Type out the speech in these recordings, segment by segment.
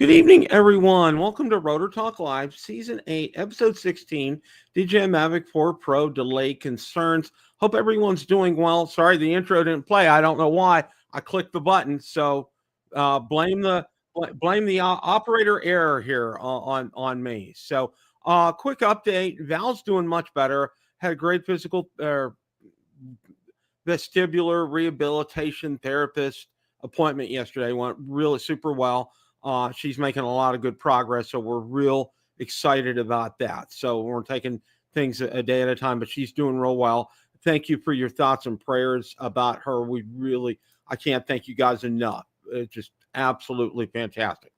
Good evening, everyone. Welcome to Rotor Talk Live, Season 8, Episode 16, DJI Mavic 4 Pro delay concerns. Hope everyone's doing well. Sorry, the intro didn't play. I don't know why. I clicked the button, so blame the operator error here on me. So, quick update. Val's doing much better. Had a great physical vestibular rehabilitation therapist appointment yesterday. Went really super well. She's making a lot of good progress, so we're real excited about that. So we're taking things a day at a time, but she's doing real well. Thank you for your thoughts and prayers about her. I can't thank you guys enough. It's just absolutely fantastic.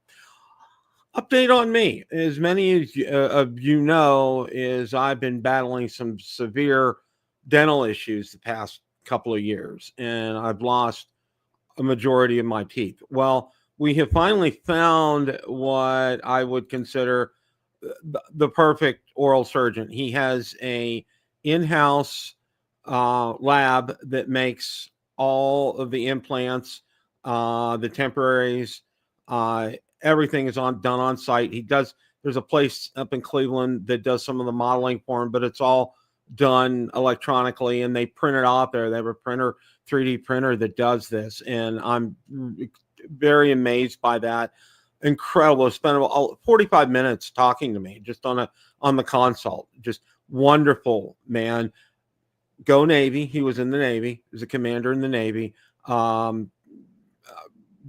Update on me. As many of you know, is I've been battling some severe dental issues the past couple of years, and I've lost a majority of my teeth. Well, we have finally found what I would consider the perfect oral surgeon. He has a in-house lab that makes all of the implants, the temporaries, everything is done on site. There's a place up in Cleveland that does some of the modeling for him, but it's all done electronically, and they print it out there. They have a 3D printer that does this, and I'm very amazed by that. Incredible. Spent 45 minutes talking to me just on the consult. Just wonderful, man. Go Navy. He was in the Navy. He was a commander in the Navy.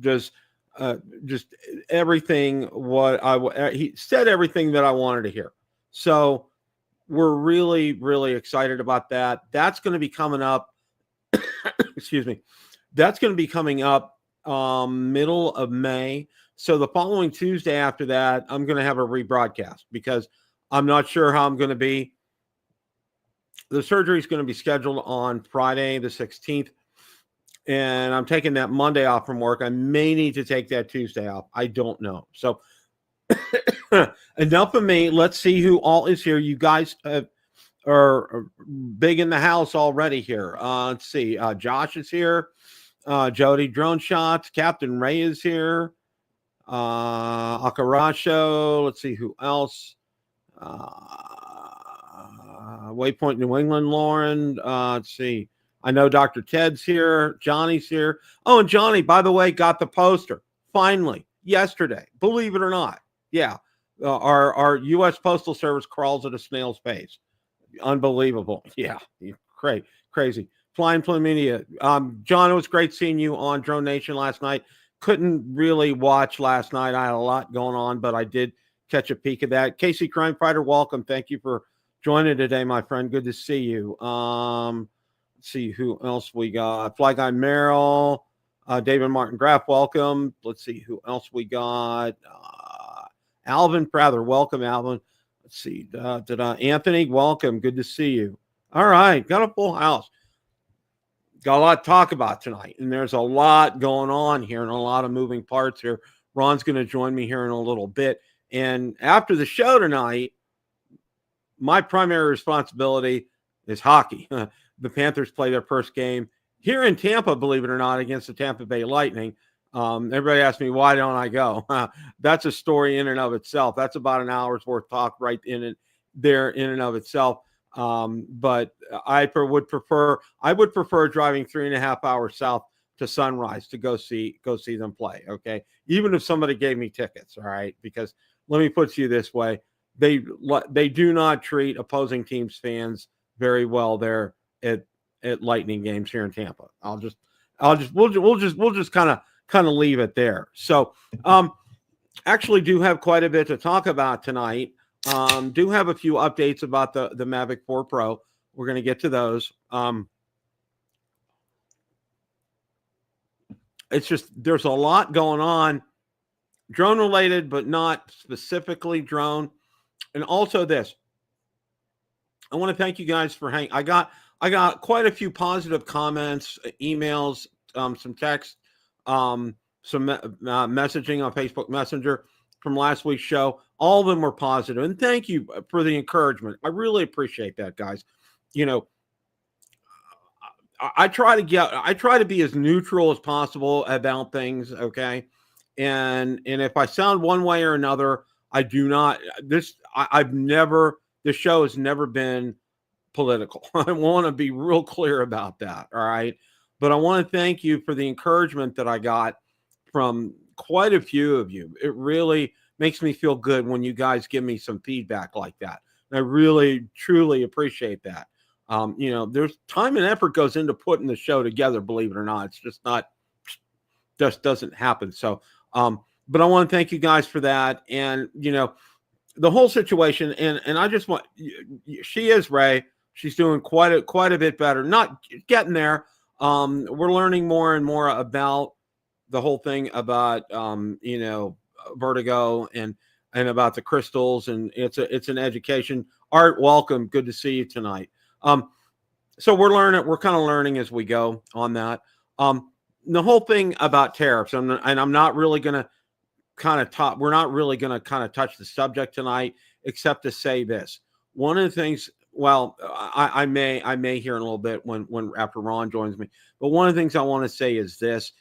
Just everything. He said everything that I wanted to hear. So we're really, really excited about that. That's going to be coming up. Excuse me. That's going to be coming up middle of May. So the following Tuesday after that, I'm going to have a rebroadcast because I'm not sure how I'm going to be. The surgery is going to be scheduled on Friday, the 16th. And I'm taking that Monday off from work. I may need to take that Tuesday off. I don't know. So enough of me. Let's see who all is here. You guys are big in the house already here. Let's see. Josh is here. Jody Drone Shots. Captain Ray is here. Akarasho. Let's see who else. Waypoint New England, Lauren. Let's see. I know Dr. Ted's here. Johnny's here. Oh, and Johnny, by the way, got the poster finally yesterday. Believe it or not. Yeah. Our U.S. Postal Service crawls at a snail's pace. Unbelievable. Yeah. Crazy. Flying Flaminia. John, it was great seeing you on Drone Nation last night. Couldn't really watch last night. I had a lot going on, but I did catch a peek of that. Casey Crime Fighter, welcome. Thank you for joining today, my friend. Good to see you. Let's see who else we got. Fly Guy Merrill. David Martin Graff, welcome. Let's see who else we got. Alvin Prather, welcome, Alvin. Let's see. Anthony, welcome. Good to see you. All right. Got a full house. Got a lot to talk about tonight, and there's a lot going on here and a lot of moving parts here. Ron's going to join me here in a little bit. And after the show tonight, my primary responsibility is hockey. The Panthers play their first game here in Tampa, believe it or not, against the Tampa Bay Lightning. Everybody asks me, why don't I go? That's a story in and of itself. That's about an hour's worth of talk right in and of itself. But I would prefer driving 3.5 hours south to Sunrise to go see them play. Okay. Even if somebody gave me tickets. All right. Because let me put it to you this way. They do not treat opposing teams fans very well there at Lightning games here in Tampa. We'll just kind of leave it there. So, actually do have quite a bit to talk about tonight. Do have a few updates about the Mavic 4 Pro. We're going to get to those. It's just, there's a lot going on drone related, but not specifically drone. And also this, I want to thank you guys for hanging. I got quite a few positive comments, emails, some text, some messaging on Facebook Messenger from last week's show. All of them were positive, and thank you for the encouragement. I really appreciate that, guys. You know, I try to be as neutral as possible about things. Okay. And if I sound one way or another, I do not. I've never. This show has never been political. I want to be real clear about that. All right. But I want to thank you for the encouragement that I got from quite a few of you. It really makes me feel good when you guys give me some feedback like that. And I really, truly appreciate that. There's time and effort goes into putting the show together, believe it or not. It's just doesn't happen. So, but I want to thank you guys for that. And, the whole situation, and I just want, she is Ray. She's doing quite a bit better. Not getting there. We're learning more and more about the whole thing about vertigo and about the crystals, and it's an education. Art, welcome. Good to see you tonight. So we're kind of learning as we go on that. The whole thing about tariffs, and I'm not really going to we're not really going to kind of touch the subject tonight, except to say this. One of the things, well, I may hear in a little bit when after Ron joins me, but one of the things I want to say is this,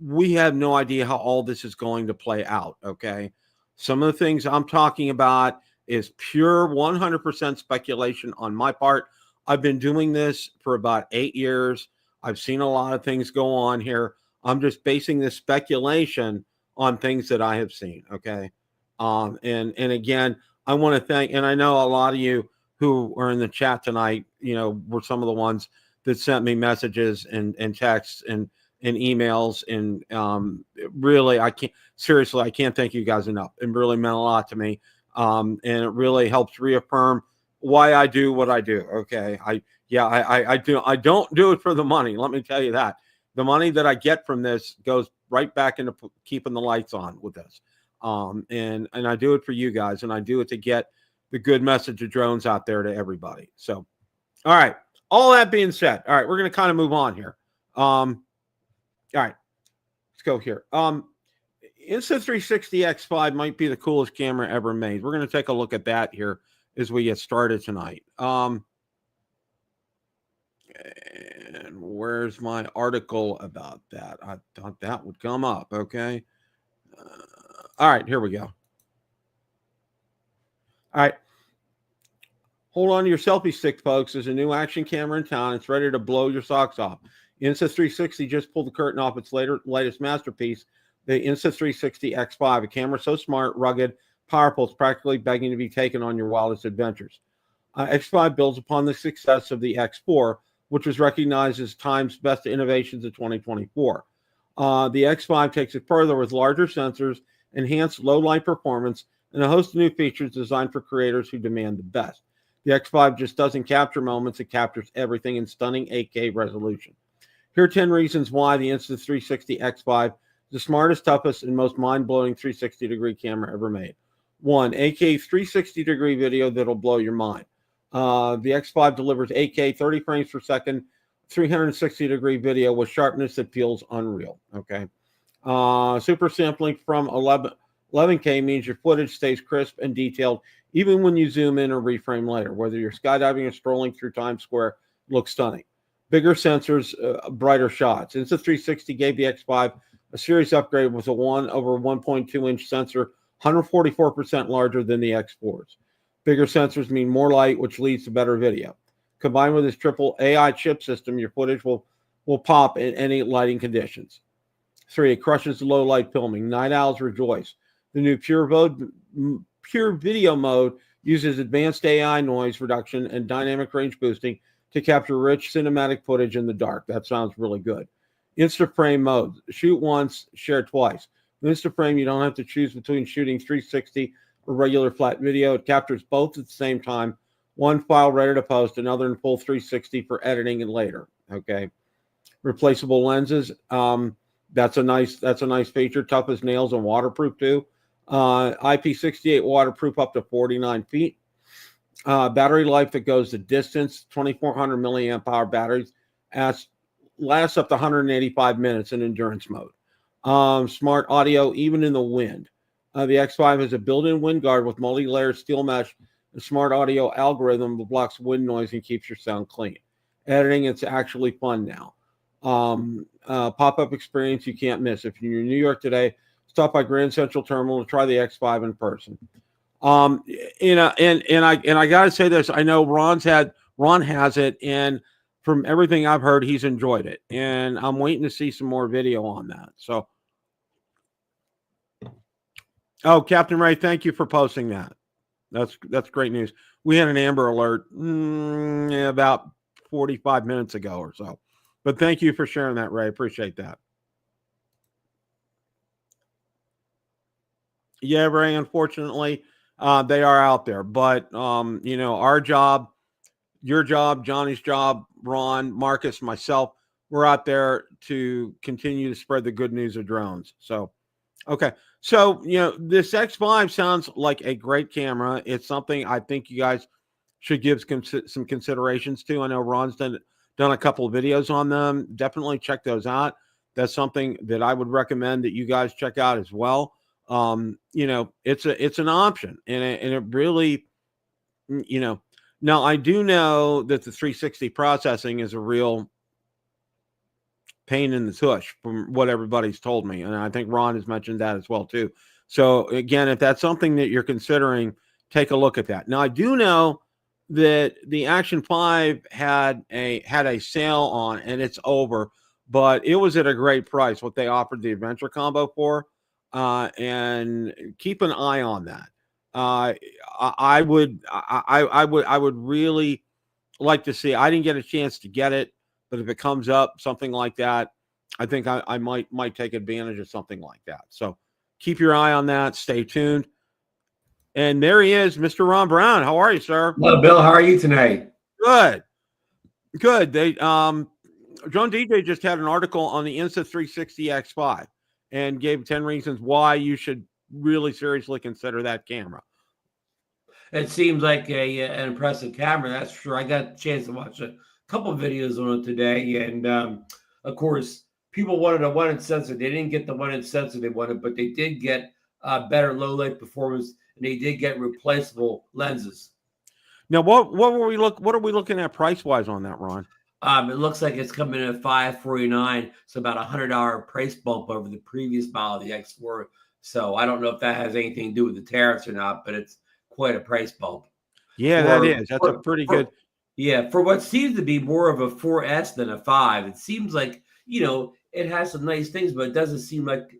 we have no idea how all this is going to play out. Okay. Some of the things I'm talking about is pure 100% speculation on my part. I've been doing this for about 8 years. I've seen a lot of things go on here. I'm just basing this speculation on things that I have seen. Okay. And again, I want to thank, and I know a lot of you who are in the chat tonight, were some of the ones that sent me messages and texts and emails. And really, I can't thank you guys enough. It really meant a lot to me. And it really helps reaffirm why I do what I do. Okay. I don't do it for the money. Let me tell you that. The money that I get from this goes right back into keeping the lights on with this. And I do it for you guys, and I do it to get the good message of drones out there to everybody. So, all right. All that being said, all right, we're going to kind of move on here. All right, let's go here. Insta360 X5 might be the coolest camera ever made. We're going to take a look at that here as we get started tonight. And where's my article about that? I thought that would come up. Okay. All right, here we go. All right. Hold on to your selfie stick, folks. There's a new action camera in town. It's ready to blow your socks off. Insta360 just pulled the curtain off its latest masterpiece, the Insta360 X5, a camera so smart, rugged, powerful, it's practically begging to be taken on your wildest adventures. X5 builds upon the success of the X4, which was recognized as Time's best innovations of 2024. The X5 takes it further with larger sensors, enhanced low-light performance, and a host of new features designed for creators who demand the best. The X5 just doesn't capture moments, it captures everything in stunning 8K resolution. Here are 10 reasons why the Insta360 X5 is the smartest, toughest, and most mind-blowing 360-degree camera ever made. 1. 8K 360-degree video that'll blow your mind. The X5 delivers 8K 30 frames per second, 360-degree video with sharpness that feels unreal. Okay. Super sampling from 11K means your footage stays crisp and detailed, even when you zoom in or reframe later. Whether you're skydiving or strolling through Times Square, it looks stunning. Bigger sensors, brighter shots. Insta360 gave the X5 a serious upgrade with a 1/1.2-inch sensor, 144% larger than the X4's. Bigger sensors mean more light, which leads to better video. Combined with this triple AI chip system, your footage will pop in any lighting conditions. 3, it crushes low light filming. Night owls rejoice. The new pure video mode uses advanced AI noise reduction and dynamic range boosting to capture rich cinematic footage in the dark. That sounds really good. Instaframe mode. Shoot once, share twice. With Instaframe, you don't have to choose between shooting 360 or regular flat video. It captures both at the same time. One file ready to post, another in full 360 for editing and later. Okay. Replaceable lenses. That's a nice feature. Tough as nails and waterproof too. IP68 waterproof up to 49 feet. Battery life that goes the distance. 2400 milliamp hour batteries. Lasts up to 185 minutes in endurance mode. Smart audio even in the wind. The X5 has a built-in wind guard with multi-layer steel mesh. A smart audio algorithm that blocks wind noise and keeps your sound clean. Editing, it's actually fun now. pop-up experience you can't miss. If you're in New York today, stop by Grand Central Terminal to try the X5 in person. And I gotta say this, I know Ron has it, and from everything I've heard, he's enjoyed it, and I'm waiting to see some more video on that. So, oh, Captain Ray, thank you for posting that. That's great news. We had an Amber Alert about 45 minutes ago or so, but thank you for sharing that, Ray. Appreciate that. Yeah, Ray, unfortunately, they are out there, but our job, your job, Johnny's job, Ron, Marcus, myself, we're out there to continue to spread the good news of drones. So, okay. So, this X5 sounds like a great camera. It's something I think you guys should give some considerations to. I know Ron's done a couple of videos on them. Definitely check those out. That's something that I would recommend that you guys check out as well. It's an option, and it really, now I do know that the 360 processing is a real pain in the tush from what everybody's told me. And I think Ron has mentioned that as well too. So again, if that's something that you're considering, take a look at that. Now I do know that the Action 5 had a sale on, and it's over, but it was at a great price, what they offered the adventure combo for. And keep an eye on that. I would really like to see. I didn't get a chance to get it, but if it comes up, something like that, I think I might take advantage of something like that. So keep your eye on that. Stay tuned. And there he is, Mr. Ron Brown. How are you, sir? Hello, Bill. How are you tonight? Good. They Drone DJ just had an article on the Insta360 X5 and gave 10 reasons why you should really seriously consider that camera. It seems like an impressive camera, that's for sure. I got a chance to watch a couple of videos on it today, and of course, people wanted a one-inch sensor. They didn't get the one-inch sensor they wanted, but they did get better low-light performance, and they did get replaceable lenses. Now, what are we looking at price-wise on that, Ron? It looks like it's coming in at $549, so about $100 price bump over the previous model, the X4. So I don't know if that has anything to do with the tariffs or not, but it's quite a price bump. Yeah, that is. That's a pretty good. Yeah, for what seems to be more of a 4S than a 5, it seems like, it has some nice things, but it doesn't seem like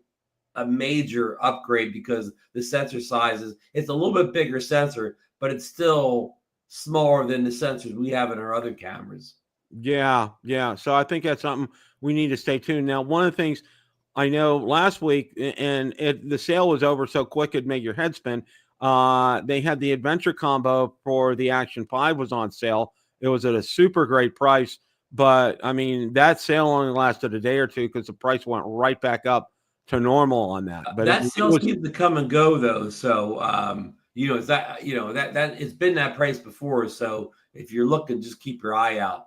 a major upgrade because the sensor size it's a little bit bigger sensor, but it's still smaller than the sensors we have in our other cameras. Yeah. So I think that's something we need to stay tuned. Now, one of the things I know last week, and the sale was over so quick it'd make your head spin. They had the adventure combo for the Action 5 was on sale. It was at a super great price, but I mean that sale only lasted a day or two because the price went right back up to normal on that. But that sale seems to come and go though. So it's that that it's been that price before. So if you're looking, just keep your eye out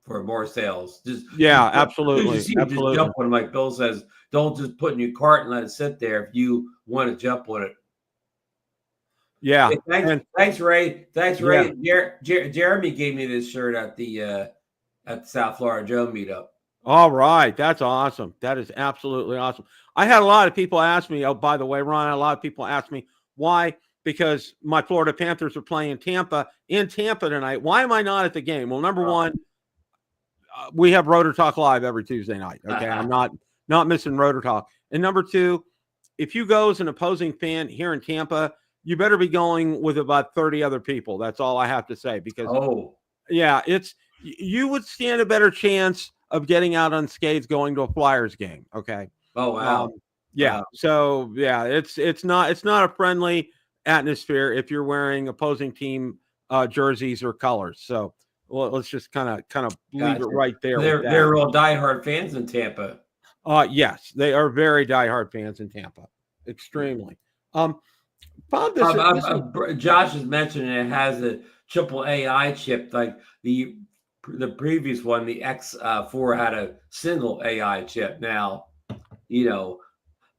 for more sales. Absolutely. Just jump on it, like Bill says. Don't just put in your cart and let it sit there if you want to jump on it. Yeah. Hey, thanks, Ray. Thanks, Ray. Yeah. Jeremy gave me this shirt at the South Florida Drone meetup. All right. That's awesome. That is absolutely awesome. I had a lot of people ask me, oh, by the way, Ron, a lot of people ask me why, because my Florida Panthers are playing in Tampa tonight. Why am I not at the game? Well, number one, we have Rotor Talk live every Tuesday night. Okay. I'm not missing Rotor Talk. And number two, if you go as an opposing fan here in Tampa, you better be going with about 30 other people. That's all I have to say, because you would stand a better chance of getting out unscathed going to a Flyers game. Okay. Oh, wow. Wow. So it's not a friendly atmosphere if you're wearing opposing team jerseys or colors. So let's just kind of leave it right there. They're all diehard fans in Tampa. Yes, they are very diehard fans in Tampa. Extremely. Bob, Josh is mentioning it has a triple AI chip, like the previous one, the X4 had a single AI chip. Now,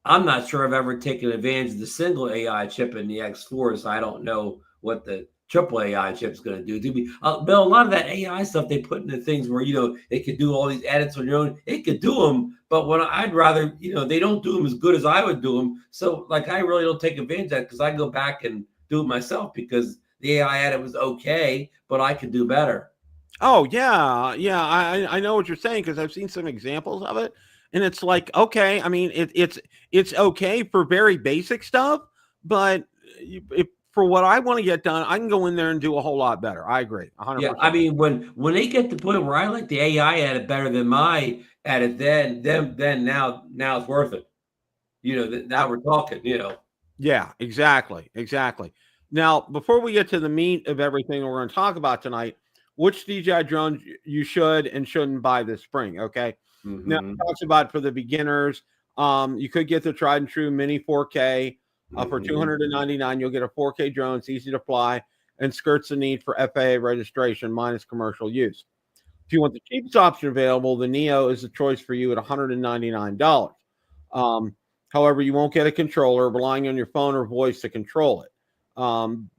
I'm not sure I've ever taken advantage of the single AI chip in the X4, so I don't know what the triple AI chip's going to do. Bill, a lot of that AI stuff they put into things where, it could do all these edits on your own. It could do them, but when I'd rather, they don't do them as good as I would do them. So like, I really don't take advantage of that because I go back and do it myself because the AI edit was okay, but I could do better. Oh yeah. Yeah. I know what you're saying because I've seen some examples of it. And it's like, okay, I mean, it's okay for very basic stuff, but for what I want to get done, I can go in there and do a whole lot better. I agree, 100%. Yeah, I mean, when they get to the point where I like the AI edit better than my edit, then now it's worth it. Now we're talking. Yeah, exactly. Now, before we get to the meat of everything we're going to talk about tonight, which DJI drones you should and shouldn't buy this spring, okay? Mm-hmm. Now, it talks about for the beginners, you could get the tried and true Mini 4K for $299. You'll get a 4K drone. It's easy to fly and skirts the need for FAA registration minus commercial use. If you want the cheapest option available, the Neo is the choice for you at $199. However, you won't get a controller, relying on your phone or voice to control it. And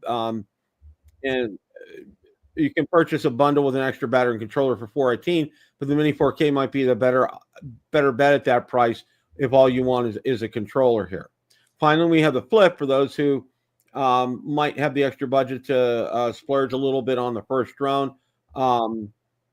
you can purchase a bundle with an extra battery and controller for $418, but the Mini 4K might be the better bet at that price if all you want is a controller here. Finally, we have the Flip for those who might have the extra budget to splurge a little bit on the first drone.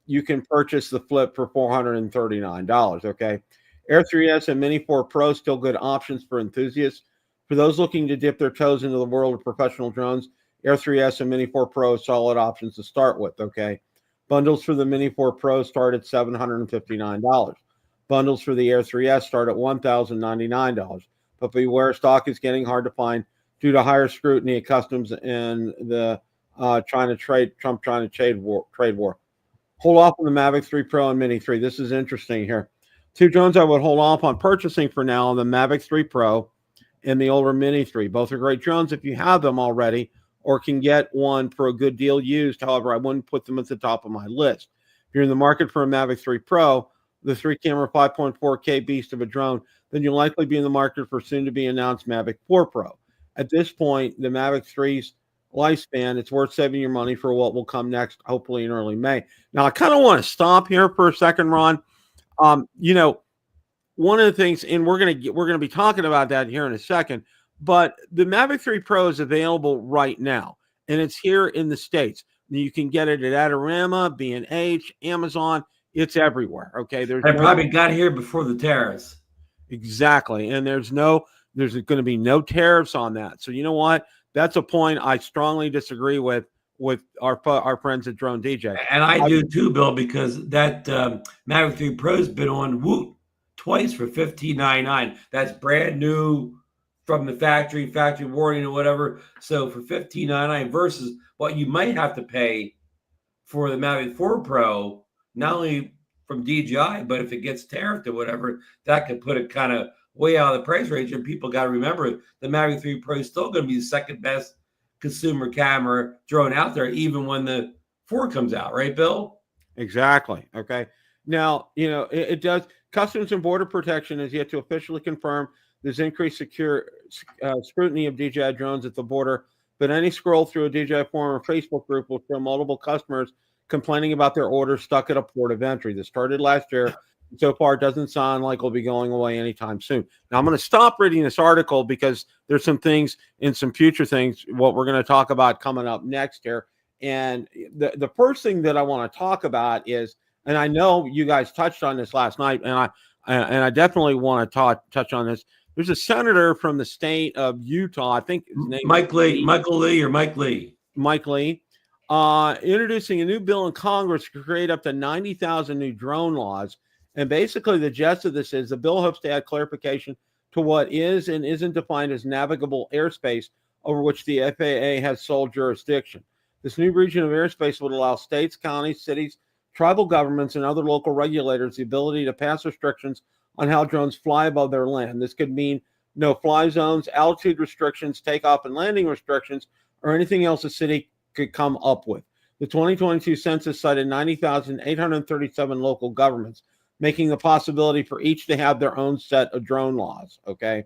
You can purchase the Flip for $439, okay? Air 3S and Mini 4 Pro, still good options for enthusiasts. For those looking to dip their toes into the world of professional drones, Air 3S and Mini 4 Pro, solid options to start with, okay? Bundles for the Mini 4 Pro start at $759. Bundles for the Air 3S start at $1,099. But beware, stock is getting hard to find due to higher scrutiny at customs and the Trump trying to trade war. Hold off on the Mavic 3 Pro and Mini 3. This is interesting here. Two drones I would hold off on purchasing for now: the Mavic 3 Pro and the older Mini 3. Both are great drones if you have them already or can get one for a good deal used. However, I wouldn't put them at the top of my list. If you're in the market for a Mavic 3 Pro, the 3-camera 5.4K beast of a drone, then you'll likely be in the market for soon-to-be-announced Mavic 4 Pro. At this point, the Mavic 3's lifespan, it's worth saving your money for what will come next, hopefully in early May. Now, I kind of want to stop here for a second, Ron. One of the things, and we're gonna be talking about that here in a second, but the Mavic 3 Pro is available right now, and it's here in the States. You can get it at Adorama, B&H, Amazon. It's everywhere. Okay, I probably got here before the tariffs. Exactly, and there's going to be no tariffs on that. So you know what? That's a point I strongly disagree with our friends at Drone DJ. And I do too, Bill, because that Mavic 3 Pro's been on Woot twice for $15.99. That's brand new from the factory warning or whatever. So for $15.99 versus what you might have to pay for the Mavic 4 Pro, not only from DJI, but if it gets tariffed or whatever, that could put it kind of way out of the price range. And people got to remember the Mavic 3 Pro is still going to be the second best consumer camera drone out there, even when the 4 comes out, right, Bill? Exactly. Okay. Now, it does. Customs and Border Protection is yet to officially confirm there's increased scrutiny of DJI drones at the border, but any scroll through a DJI forum or Facebook group will show multiple customers complaining about their orders stuck at a port of entry. This started last year. So far, it doesn't sound like it'll be going away anytime soon. Now, I'm going to stop reading this article because there's some things in some future things, what we're going to talk about coming up next here. And the first thing that I want to talk about is, and I know you guys touched on this last night, and I definitely want to touch on this. There's a senator from the state of Utah. I think his name Mike Lee, introducing a new bill in Congress to create up to 90,000 new drone laws. And basically the gist of this is the bill hopes to add clarification to what is and isn't defined as navigable airspace over which the FAA has sole jurisdiction. This new region of airspace would allow states, counties, cities, tribal governments, and other local regulators the ability to pass restrictions on how drones fly above their land. This could mean no fly zones, altitude restrictions, takeoff and landing restrictions, or anything else a city could come up with. The 2022 census cited 90,837 local governments, making the possibility for each to have their own set of drone laws, okay?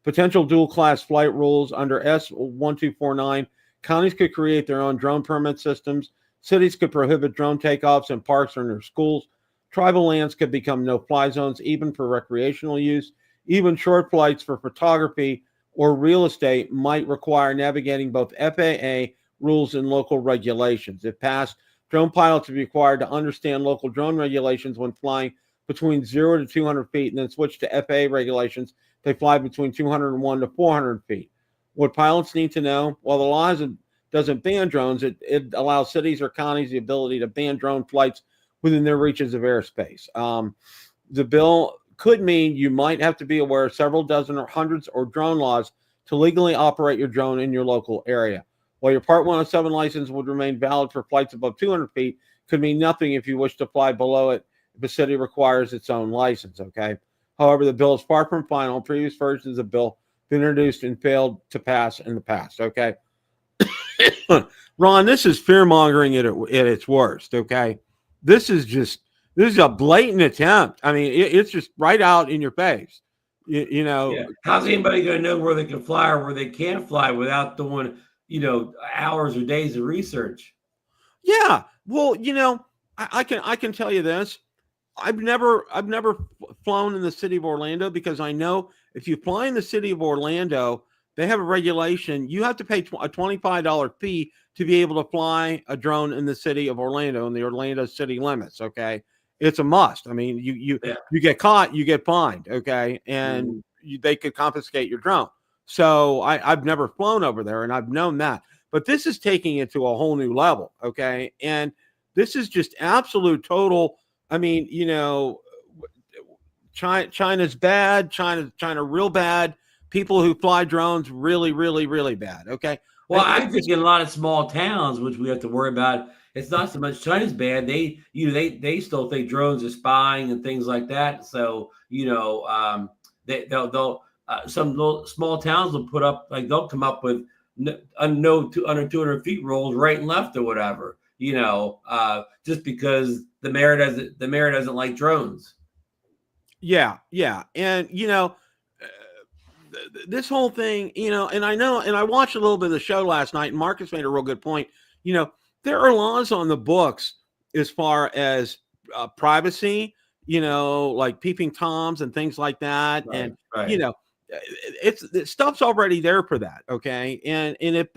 Potential dual-class flight rules under S1249 Counties could create their own drone permit systems. Cities could prohibit drone takeoffs in parks or in their schools. Tribal lands could become no-fly zones, even for recreational use. Even short flights for photography or real estate might require navigating both FAA rules and local regulations. If passed, drone pilots would be required to understand local drone regulations when flying between 0 to 200 feet, and then switch to FAA regulations. They fly between 201 to 400 feet. What pilots need to know, while the law doesn't ban drones, it allows cities or counties the ability to ban drone flights within their reaches of airspace. The bill could mean you might have to be aware of several dozen or hundreds or drone laws to legally operate your drone in your local area. While your Part 107 license would remain valid for flights above 200 feet, could mean nothing if you wish to fly below it if a city requires its own license, okay? However, the bill is far from final. Previous versions of the bill have been introduced and failed to pass in the past, okay? Ron, this is fear-mongering at its worst, okay? This is a blatant attempt. I mean, it's just right out in your face. You know. Yeah. How's anybody going to know where they can fly or where they can't fly without doing, hours or days of research? Yeah. Well, I can tell you this. I've never flown in the city of Orlando, because I know if you fly in the city of Orlando, they have a regulation. You have to pay a $25 fee to be able to fly a drone in the city of Orlando, in the Orlando city limits. Okay. It's a must. I mean, you get caught, you get fined. Okay. And they could confiscate your drone. So I've never flown over there, and I've known that, but this is taking it to a whole new level. Okay. And this is just absolute total. I mean, China's bad. China real bad. People who fly drones really, really, really bad. Okay. Well, I think in a lot of small towns, which we have to worry about, it's not so much China's bad. They still think drones are spying and things like that. So they'll some little small towns will put up, like, they'll come up with under 200 feet rolls right and left or whatever. Just because the mayor doesn't like drones. Yeah, and this whole thing, and I watched a little bit of the show last night, and Marcus made a real good point. There are laws on the books as far as privacy, like peeping toms and things like that, right, and right. It's stuff's already there for that. Okay, and if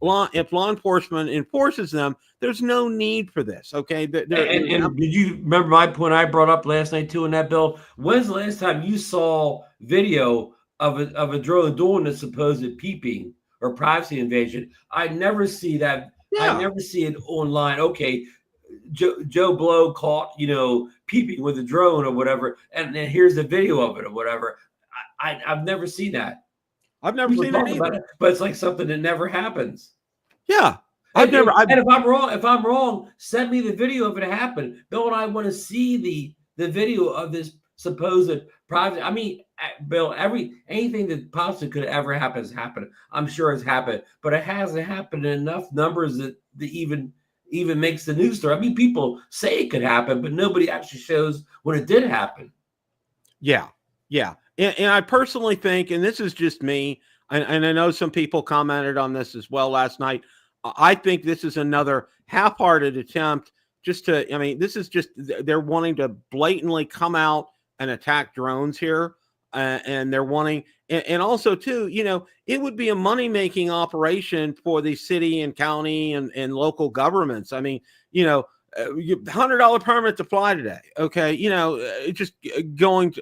law enforcement enforces them, there's no need for this. Okay. And did you remember my point I brought up last night too in that bill? When's the last time you saw video of a drone doing the supposed peeping or privacy invasion? I never see that. Yeah. I never see it online. Okay, Joe Blow caught peeping with a drone or whatever, and then here's the video of it or whatever. I've never seen that. I've never seen it either. But it's like something that never happens. Yeah. And if I'm wrong, send me the video of it happened. Bill and I want to see the video of this supposed private. I mean, Bill, anything that possibly could ever happen has happened. I'm sure it's happened, but it hasn't happened in enough numbers that even makes the news story. I mean, people say it could happen, but nobody actually shows when it did happen. Yeah. And I personally think, and this is just me, and I know some people commented on this as well last night, I think this is another half-hearted attempt this is just, they're wanting to blatantly come out and attack drones here. And they're wanting, and also too, it would be a money-making operation for the city and county and local governments. I mean, $100 permit to fly today. Okay. Just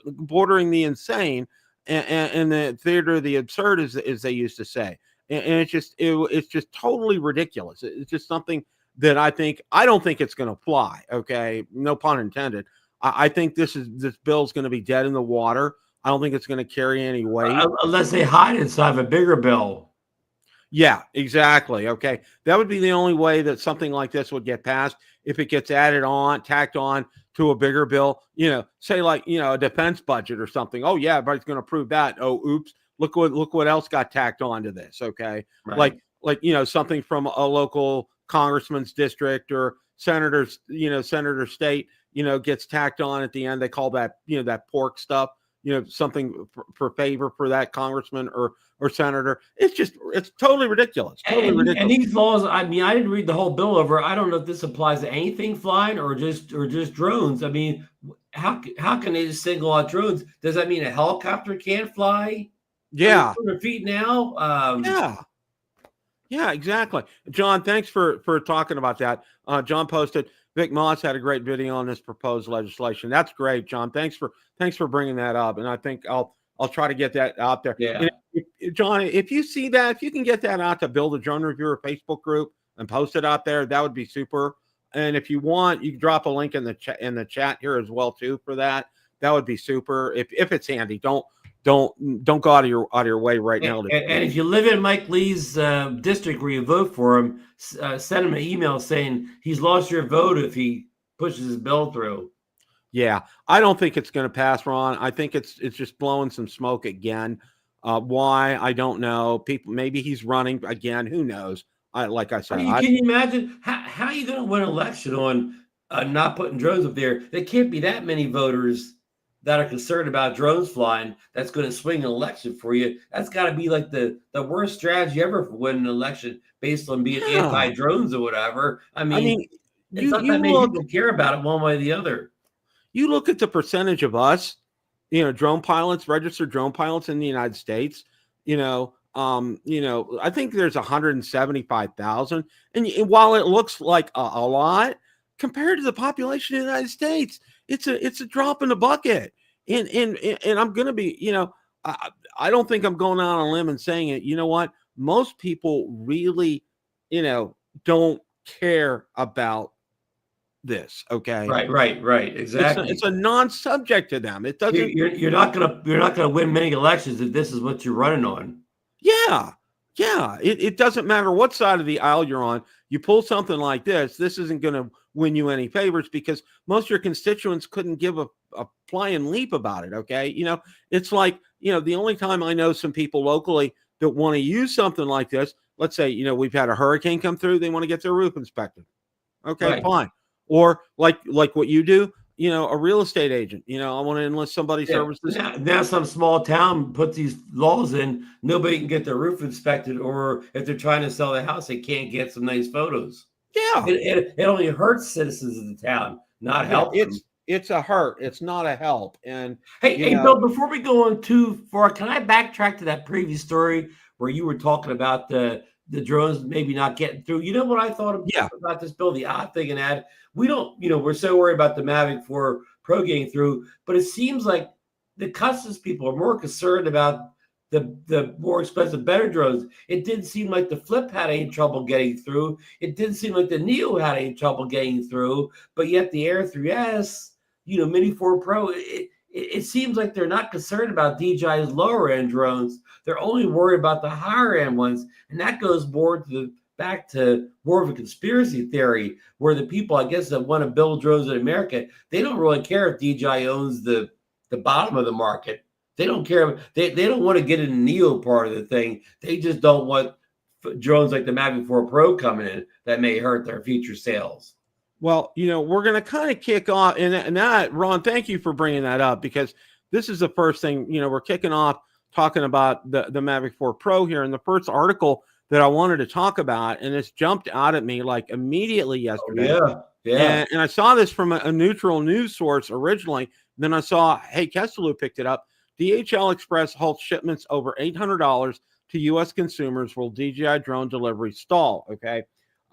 bordering the insane and the theater of the absurd, as they used to say. And it's just totally ridiculous. It's just something that I don't think it's going to fly. Okay. No pun intended. I think this bill's going to be dead in the water. I don't think it's going to carry any weight. Unless they hide inside of a bigger bill. Yeah, exactly. Okay. That would be the only way that something like this would get passed, if it gets tacked on to a bigger bill, say like, a defense budget or something. Oh yeah, everybody's going to approve that. Oh, oops. Look what else got tacked onto this. Okay. Right. Like, something from a local congressman's district or senator state, gets tacked on at the end. They call that, that pork stuff, something for favor for that congressman or or senator. It's totally ridiculous. Totally ridiculous. And these laws, I mean, I didn't read the whole bill over. I don't know if this applies to anything flying or just drones. I mean, how can they just single out drones? Does that mean a helicopter can't fly? Yeah. 100 feet now? Yeah, exactly. John, thanks for talking about that. John posted, Vic Moss had a great video on this proposed legislation. That's great, John. Thanks for bringing that up. And I think I'll try to get that out there. Yeah. John, if you see that, if you can get that out to Build a Drone Reviewer Facebook group and post it out there, that would be super. And if you want, you can drop a link in the chat here as well too for that. That would be super. If it's handy, don't go out of your way right now. And if you live in Mike Lee's district where you vote for him, send him an email saying he's lost your vote if he pushes his bill through. Yeah, I don't think it's going to pass, Ron. I think it's just blowing some smoke again. Why? I don't know. Maybe he's running again. Who knows? Like I said, can you imagine how are you going to win an election on not putting drones up there? There can't be that many voters that are concerned about drones flying that's going to swing an election for you. That's got to be like the worst strategy ever for winning an election based on being anti-drones or whatever. I mean it's not that many people care about it one way or the other. You look at the percentage of us, drone pilots, registered drone pilots in the United States, I think there's 175,000. And while it looks like a lot compared to the population of the United States, it's a drop in the bucket. And I'm going to be, I don't think I'm going out on a limb and saying it. You know what? Most people really, don't care about this. Okay. Right. Exactly. It's a non-subject to them. It doesn't. You're not gonna win many elections if this is what you're running on. Yeah. It doesn't matter what side of the aisle you're on. You pull something like this isn't going to win you any favors because most of your constituents couldn't give a flying leap about it. Okay. It's like, the only time I know some people locally that want to use something like this, let's say, we've had a hurricane come through. They want to get their roof inspected. Okay, right. Fine. Or like what you do, a real estate agent, I want to enlist somebody's services. Now some small town puts these laws in, nobody can get their roof inspected, or if they're trying to sell their house, they can't get some nice photos. Yeah. It only hurts citizens of the town, not help. It's a hurt. It's not a help. And hey, Bill, before we go on too far, can I backtrack to that previous story where you were talking about the drones maybe not getting through? You know what I thought about this, Bill? The odd thing in that, we don't, we're so worried about the Mavic 4 Pro getting through, but it seems like the customs people are more concerned about the more expensive, better drones. It didn't seem like the Flip had any trouble getting through. It didn't seem like the Neo had any trouble getting through, but yet the Air 3S, Mini 4 Pro, it seems like they're not concerned about DJI's lower end drones. They're only worried about the higher end ones. And that goes back to more of a conspiracy theory where the people, I guess, that want to build drones in America, they don't really care if DJI owns the bottom of the market. They don't care. They don't want to get in the Neo part of the thing. They just don't want drones like the Mavic 4 Pro coming in that may hurt their future sales. Well, we're going to kind of kick off, and that, Ron, thank you for bringing that up, because this is the first thing, we're kicking off talking about the Mavic 4 Pro here. And the first article that I wanted to talk about, and it's jumped out at me like immediately yesterday. Yeah. And I saw this from a neutral news source originally. Then I saw, hey, Kesselou picked it up. DHL Express halts shipments over $800 to U.S. consumers will DJI Drone Deliveries Stall. Okay.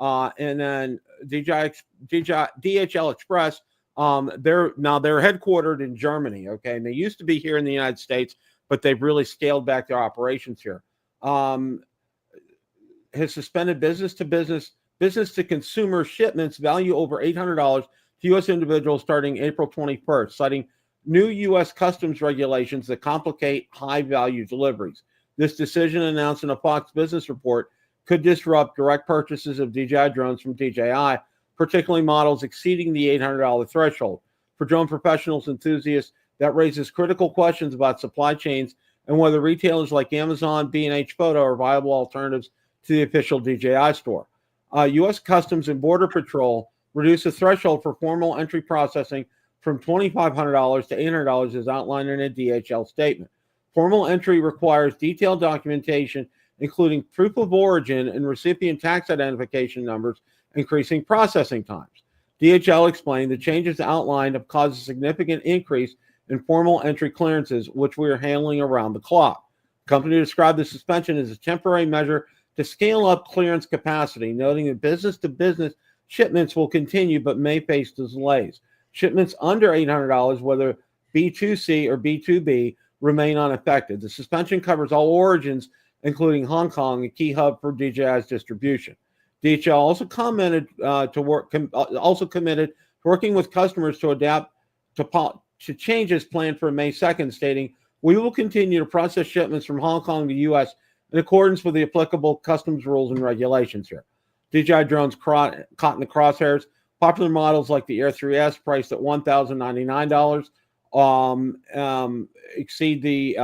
And then DHL Express, they're headquartered in Germany. Okay. And they used to be here in the United States, but they've really scaled back their operations here. Has suspended business to consumer shipments value over $800 to U.S. individuals starting April 21st, citing new U.S. customs regulations that complicate high-value deliveries. This decision, announced in a Fox Business report, could disrupt direct purchases of DJI drones from DJI, particularly models exceeding the $800 threshold. For drone professionals enthusiasts, that raises critical questions about supply chains and whether retailers like Amazon, B&H Photo are viable alternatives to the official DJI store. U.S. Customs and Border Patrol reduced the threshold for formal entry processing from $2,500 to $800 as outlined in a DHL statement. Formal entry requires detailed documentation, including proof of origin and recipient tax identification numbers, increasing processing times. DHL explained the changes outlined have caused a significant increase in formal entry clearances, which we are handling around the clock. The company described the suspension as a temporary measure to scale up clearance capacity, noting that business-to-business shipments will continue but may face delays. Shipments under $800, whether B2C or B2B, remain unaffected. The suspension covers all origins, including Hong Kong, a key hub for DJI's distribution. DHL also committed to working with customers to adapt to changes planned for May 2nd, stating, "We will continue to process shipments from Hong Kong to U.S. in accordance with the applicable customs rules and regulations here." DJI drones caught in the crosshairs. Popular models like the Air 3S, priced at $1,099, exceed the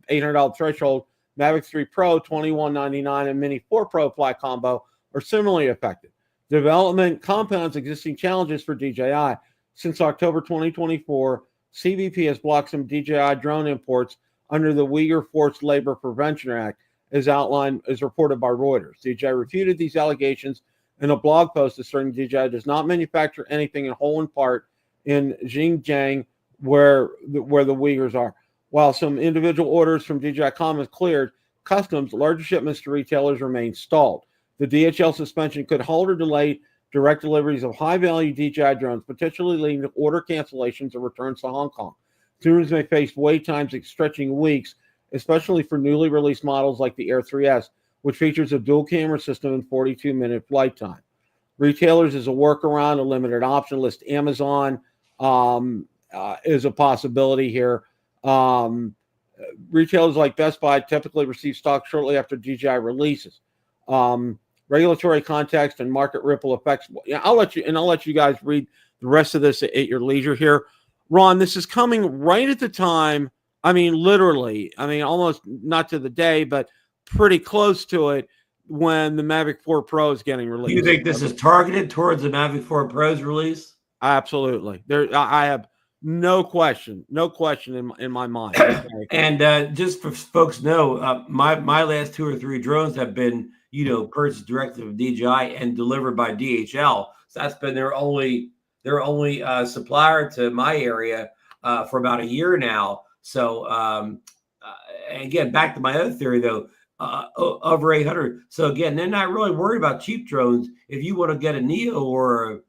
$800 threshold. Mavic 3 Pro, $2,199, and Mini 4 Pro Fly Combo are similarly affected. Development compounds existing challenges for DJI. Since October 2024, CBP has blocked some DJI drone imports under the Uyghur Forced Labor Prevention Act, as reported by Reuters. DJI refuted these allegations in a blog post asserting DJI does not manufacture anything in whole and part in Xinjiang, where the Uyghurs are. While some individual orders from DJI Commons cleared customs, larger shipments to retailers remain stalled. The DHL suspension could halt or delay direct deliveries of high-value DJI drones, potentially leading to order cancellations or returns to Hong Kong. Consumers may face wait times stretching weeks, especially for newly released models like the Air 3S, which features a dual camera system and 42-minute flight time. Retailers, as a workaround, a limited option list. Amazon is a possibility here. Retailers like Best Buy typically receive stock shortly after DJI releases. Regulatory context and market ripple effects. Yeah, I'll let you guys read the rest of this at your leisure here. Ron, this is coming right at the time. I mean, literally. I mean, almost not to the day, but pretty close to it when the Mavic 4 Pro is getting released. Do you think this is targeted towards the Mavic 4 Pro's release? Absolutely. I have no question in my mind. Okay. And just for folks know, my last 2 or 3 drones have been, purchased directly from DJI and delivered by DHL. So that's been their only supplier to my area for about a year now. So again, back to my other theory though, over 800. So again, they're not really worried about cheap drones. If you want to get a Neo or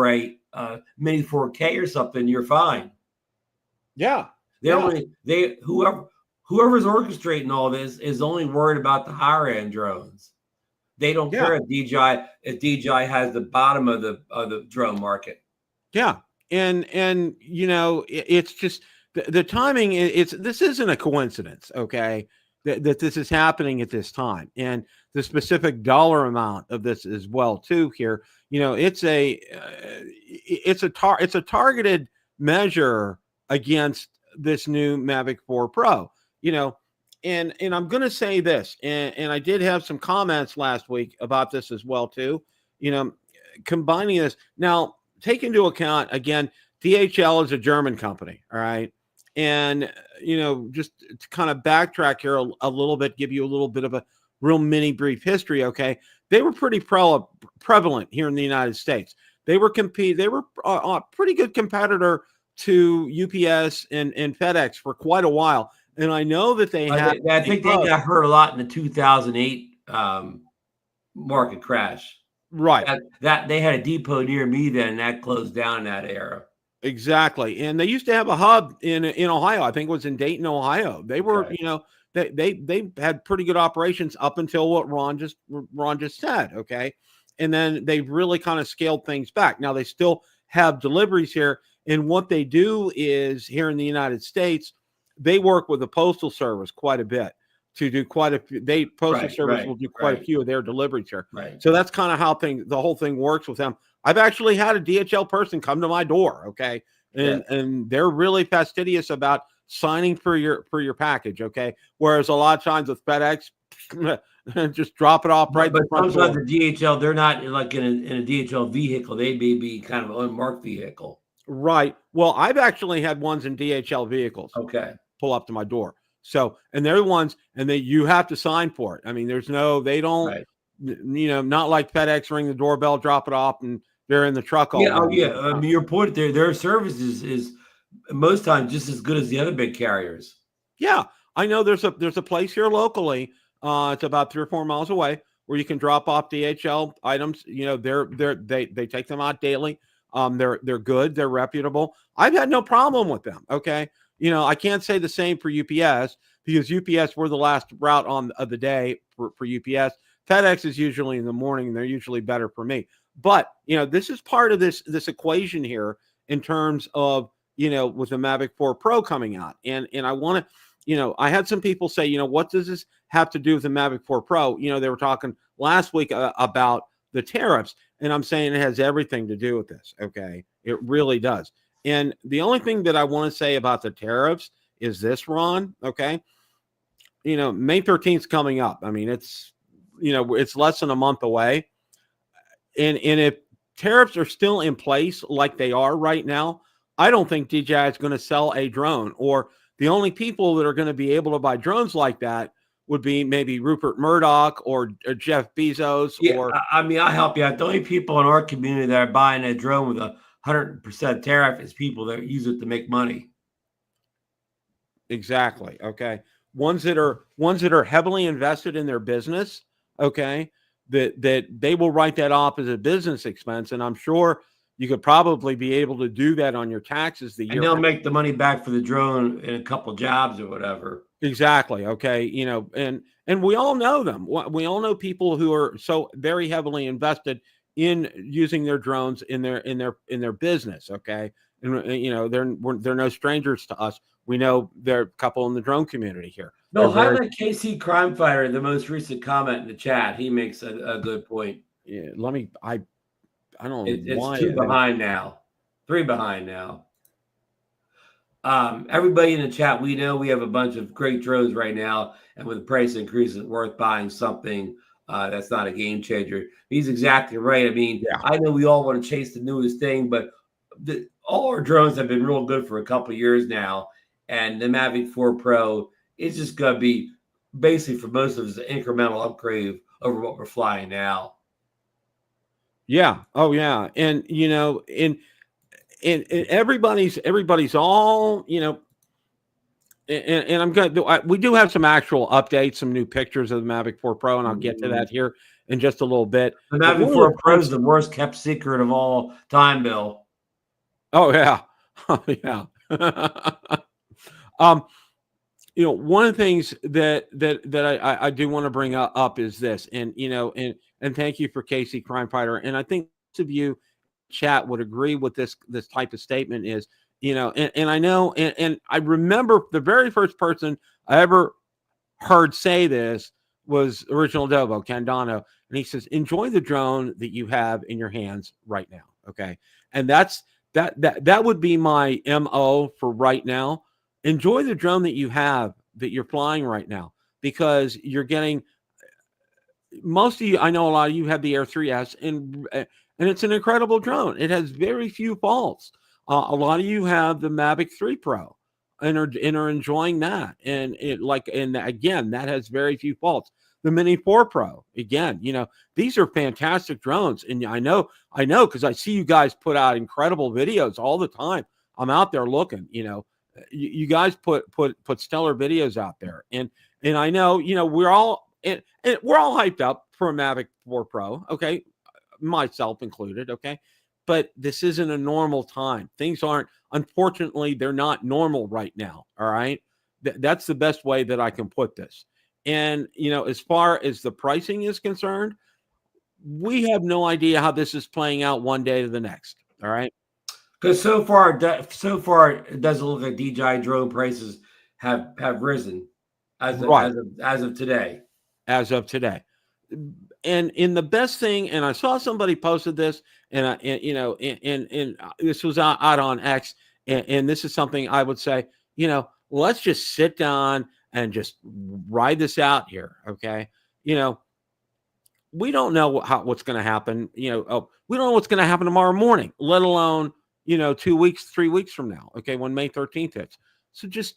a Mini 4K or something, you're fine. Yeah. Whoever's orchestrating all this is only worried about the higher end drones. They don't care if DJI has the bottom of the drone market. Yeah. And it's just the timing. This isn't a coincidence. Okay. That this is happening at this time, and the specific dollar amount of this as well too here. It's a targeted measure against this new Mavic 4 Pro. And I'm going to say this, and I did have some comments last week about this as well too. Combining this now, take into account again, DHL is a German company, all right. And, just to kind of backtrack here a little bit, give you a little bit of a real mini brief history. Okay. They were pretty prevalent here in the United States. They were a pretty good competitor to UPS and FedEx for quite a while. And I know that they had, I think they got hurt a lot in the 2008 market crash. Right. That they had a depot near me then, and that closed down in that era. Exactly. And they used to have a hub in Ohio. I think it was in Dayton, Ohio. They were, they had pretty good operations up until what Ron just said. Okay. And then they really kind of scaled things back. Now they still have deliveries here. And what they do is here in the United States, they work with the Postal Service quite a bit to do quite a few. Postal Service will do quite a few of their deliveries here. Right. So that's kind of how the whole thing works with them. I've actually had a DHL person come to my door. Okay. And they're really fastidious about signing for your package. Okay. Whereas a lot of times with FedEx, just drop it off right. But sometimes the DHL, they're not like in a DHL vehicle. They may be kind of an unmarked vehicle. Right. Well, I've actually had ones in DHL vehicles. Okay. Pull up to my door. So, and they're the ones, and you have to sign for it. I mean, they don't, Right. Not like FedEx, ring the doorbell, drop it off, and they're in the truck all Yeah. Oh, day. yeah. I mean, your point there, their service is most times just as good as the other big carriers. Yeah, I know there's a place here locally. It's about 3 or 4 miles away where you can drop off DHL items. They take them out daily. They're good. They're reputable. I've had no problem with them. Okay. I can't say the same for UPS because UPS were the last route of the day for UPS. FedEx is usually in the morning, and they're usually better for me. But, this is part of this equation here in terms of, with the Mavic 4 Pro coming out. And I want to, I had some people say, what does this have to do with the Mavic 4 Pro? They were talking last week about the tariffs, and I'm saying it has everything to do with this. Okay. It really does. And the only thing that I want to say about the tariffs is this, Ron. Okay. May 13th is coming up. I mean, it's less than a month away. And if tariffs are still in place like they are right now, I don't think DJI is going to sell a drone, or the only people that are going to be able to buy drones like that would be maybe Rupert Murdoch or Jeff Bezos. Yeah, Or I mean, I'll help you out. The only people in our community that are buying a drone with 100% tariff is people that use it to make money. Exactly. Okay. Ones that are heavily invested in their business. Okay. That they will write that off as a business expense. And I'm sure you could probably be able to do that on your taxes the year. And they'll make the money back for the drone in a couple jobs or whatever. Exactly. Okay. And we all know them. We all know people who are so very heavily invested in using their drones in their business. Okay. And they're no strangers to us. We know there are a couple in the drone community here. No, highlight KC Crime Fighter, the most recent comment in the chat. He makes a good point. Yeah. I don't know it's 2 behind now. 3 behind now. Everybody in the chat, we know we have a bunch of great drones right now, and with the price increase, it's worth buying something that's not a game changer. He's exactly right. I mean, yeah. I know we all want to chase the newest thing, but all our drones have been real good for a couple of years now, and the Mavic 4 Pro is just going to be basically for most of us an incremental upgrade over what we're flying now. Yeah. Oh, yeah. And and everybody's all, and I'm good. We do have some actual updates, some new pictures of the Mavic 4 Pro, and I'll get to that here in just a little bit. The Mavic 4 Pro is the worst kept secret of all time, Bill. Oh, yeah. Oh, yeah. One of the things that I do want to bring up is this, and thank you for Casey Crime Fighter. And I think most of you chat would agree with this type of statement is, and I know, and I remember the very first person I ever heard say this was Original Dobo, Ken Dono. And he says, enjoy the drone that you have in your hands right now. Okay. And that would be my MO for right now. Enjoy the drone that you have, that you're flying right now, because you're getting, most of you, I know a lot of you have the Air 3S, and it's an incredible drone. It has very few faults. A lot of you have the Mavic 3 Pro and are enjoying that. And again, that has very few faults. The Mini 4 Pro, again, these are fantastic drones. And I know, because I see you guys put out incredible videos all the time. I'm out there looking, you guys put stellar videos out there. And I know, we're all hyped up for a Mavic 4 Pro. Okay. Myself included. Okay. But this isn't a normal time. Things aren't, unfortunately, they're not normal right now. All right. That's the best way that I can put this. And, as far as the pricing is concerned, we have no idea how this is playing out one day to the next. All right. Because so far, it doesn't look like DJI drone prices have risen as of today. As of today. And in the best thing, and I saw somebody posted this, and this was out on X, and this is something I would say, let's just sit down and just ride this out here. Okay. We don't know what's going to happen. We don't know what's going to happen tomorrow morning, let alone, 2 weeks, 3 weeks from now. Okay. When May 13th hits. So just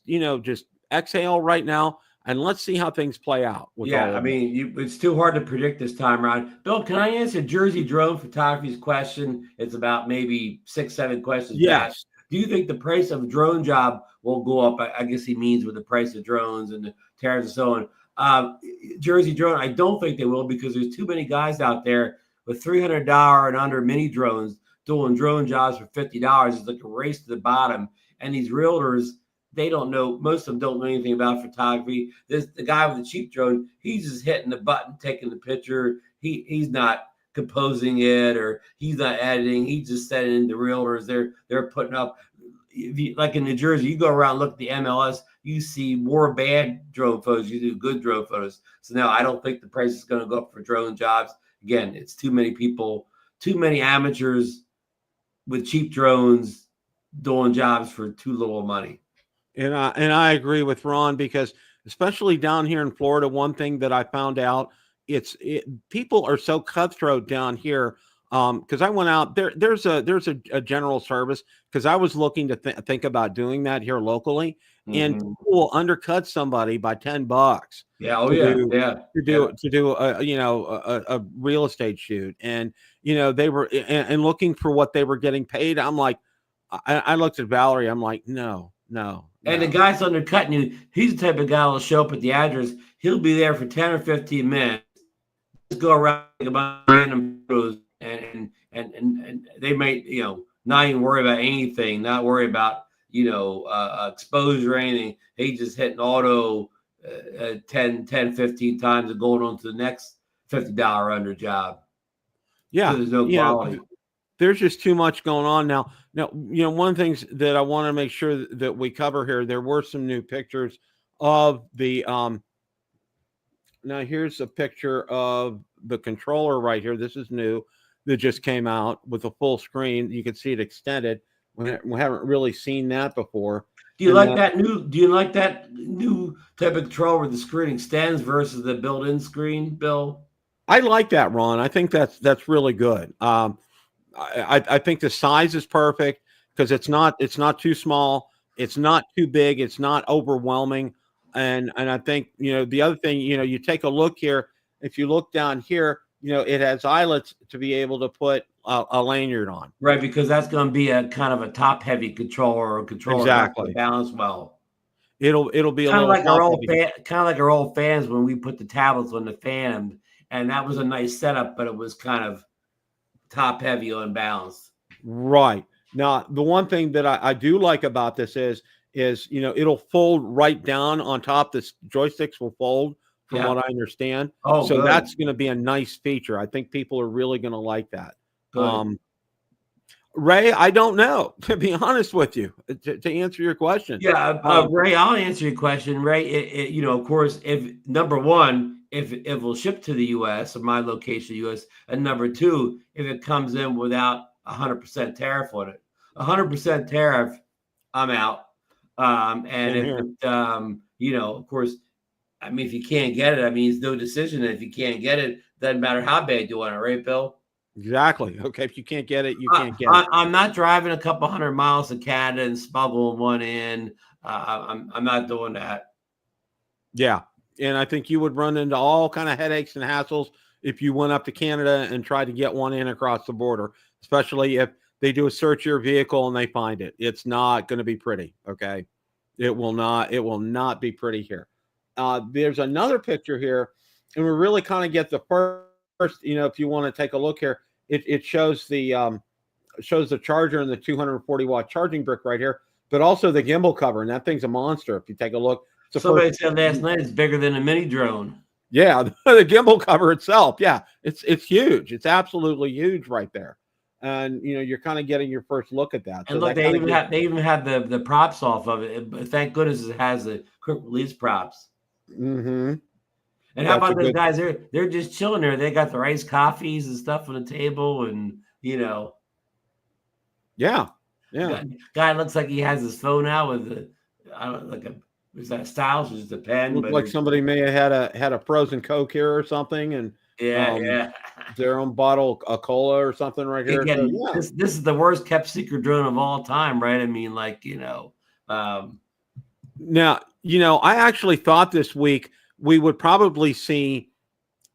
exhale right now, and let's see how things play out. Yeah, I mean, it's too hard to predict this time around. Bill, can I answer Jersey Drone Photography's question? It's about maybe 6-7 questions back. Yes. Do you think the price of a drone job will go up? I guess he means with the price of drones and the tariffs and so on. Jersey Drone, I don't think they will, because there's too many guys out there with $300 and under mini drones doing drone jobs for $50. It's like a race to the bottom. And these realtors, they don't know, most of them don't know anything about photography. The guy with the cheap drone, he's just hitting the button, taking the picture. He's not composing it, or he's not editing. He's just sending the realtors. They're putting up, like in New Jersey, you go around, look at the MLS, you see more bad drone photos, you do good drone photos. So no, I don't think the price is going to go up for drone jobs. Again, it's too many people, too many amateurs with cheap drones doing jobs for too little money. And I agree with Ron, because especially down here in Florida, one thing that I found out, people are so cutthroat down here. Because I went out there, there's a general service, because I was looking to think about doing that here locally, and people will undercut somebody by $10. Yeah, to do a real estate shoot, and they were and looking for what they were getting paid. I'm like, I looked at Valerie, I'm like, no. And the guy's undercutting you. He's the type of guy who'll show up at the address. He'll be there for 10 or 15 minutes. Just go around about random photos, and they might, not even worry about anything, not worry about, exposure or anything. He just hitting auto 10, 15 times and going on to the next $50 under job. Yeah. So there's no quality. There's just too much going on now. One of the things that I want to make sure that we cover here, there were some new pictures of the, now here's a picture of the controller right here. This is new, that just came out with a full screen. You can see it extended. We haven't really seen that before. Do you like that new type of controller where the screen extends versus the built-in screen, Bill? I like that, Ron. I think that's really good. I think the size is perfect, because it's not too small, it's not too big, it's not overwhelming, and I think the other thing, you take a look here. If you look down here, it has eyelets to be able to put a lanyard on. Right, because that's going to be a kind of a top-heavy controller, exactly, balance well. It'll be kind of like our old fans when we put the tablets on the fan, and that was a nice setup, but it was kind of top heavy on balance. Right. Now, the one thing that I do like about this is it'll fold right down on top. The joysticks will fold, from what I understand. Oh, so good. That's going to be a nice feature. I think people are really going to like that. Ray, I don't know, to be honest with you, to answer your question. Yeah, Ray, I'll answer your question. Ray, of course, if number one, if it will ship to the U.S. or my location, U.S., and number two, if it comes in without 100% tariff on it, 100% tariff, I'm out. And if it, of course, I mean, if you can't get it, I mean, it's no decision. If you can't get it, doesn't matter how bad you want it, right, Bill? Exactly. Okay, if you can't get it, you can't get it. I'm not driving a couple hundred miles to Canada and smuggling one in. I'm not doing that. Yeah. And I think you would run into all kind of headaches and hassles if you went up to Canada and tried to get one in across the border, especially if they do a search of your vehicle and they find it. It's not going to be pretty. Okay. It will not be pretty here. There's another picture here, and we really kind of get the first, if you want to take a look here, it shows the charger and the 240 watt charging brick right here, but also the gimbal cover. And that thing's a monster. If you take a look, somebody said last night it's bigger than a mini drone. Yeah, the gimbal cover itself. Yeah, it's huge. It's absolutely huge right there. And you're kind of getting your first look at that. And so look, they even have the props off of it. But thank goodness it has the quick release props. Mm-hmm. And how about those guys? They're just chilling there. They got their iced coffees and stuff on the table, and Yeah. Guy looks like he has his phone out with is that stylus? Is the pen? Looks like somebody may have had a frozen Coke here or something, and their own bottle of cola or something right here. Again, this is the worst kept secret drone of all time, right? I mean, Now I actually thought this week we would probably see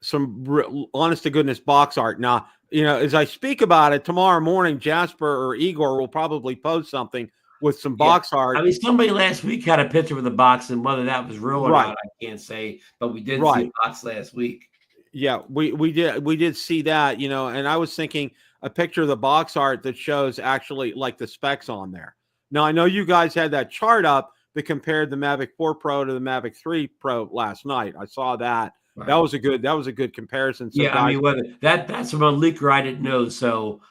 some honest to goodness box art. Now, as I speak about it tomorrow morning, Jasper or Igor will probably post something with some box art. I mean, somebody last week had a picture of the box, and whether that was real or not, I can't say, but we did see a box last week. Yeah, we did see that, and I was thinking a picture of the box art that shows actually like the specs on there. Now, I know you guys had that chart up that compared the Mavic 4 Pro to the Mavic 3 Pro last night. I saw that. Right. That was a good comparison. So yeah, guys, I mean, whether that's from a leaker, I didn't know. So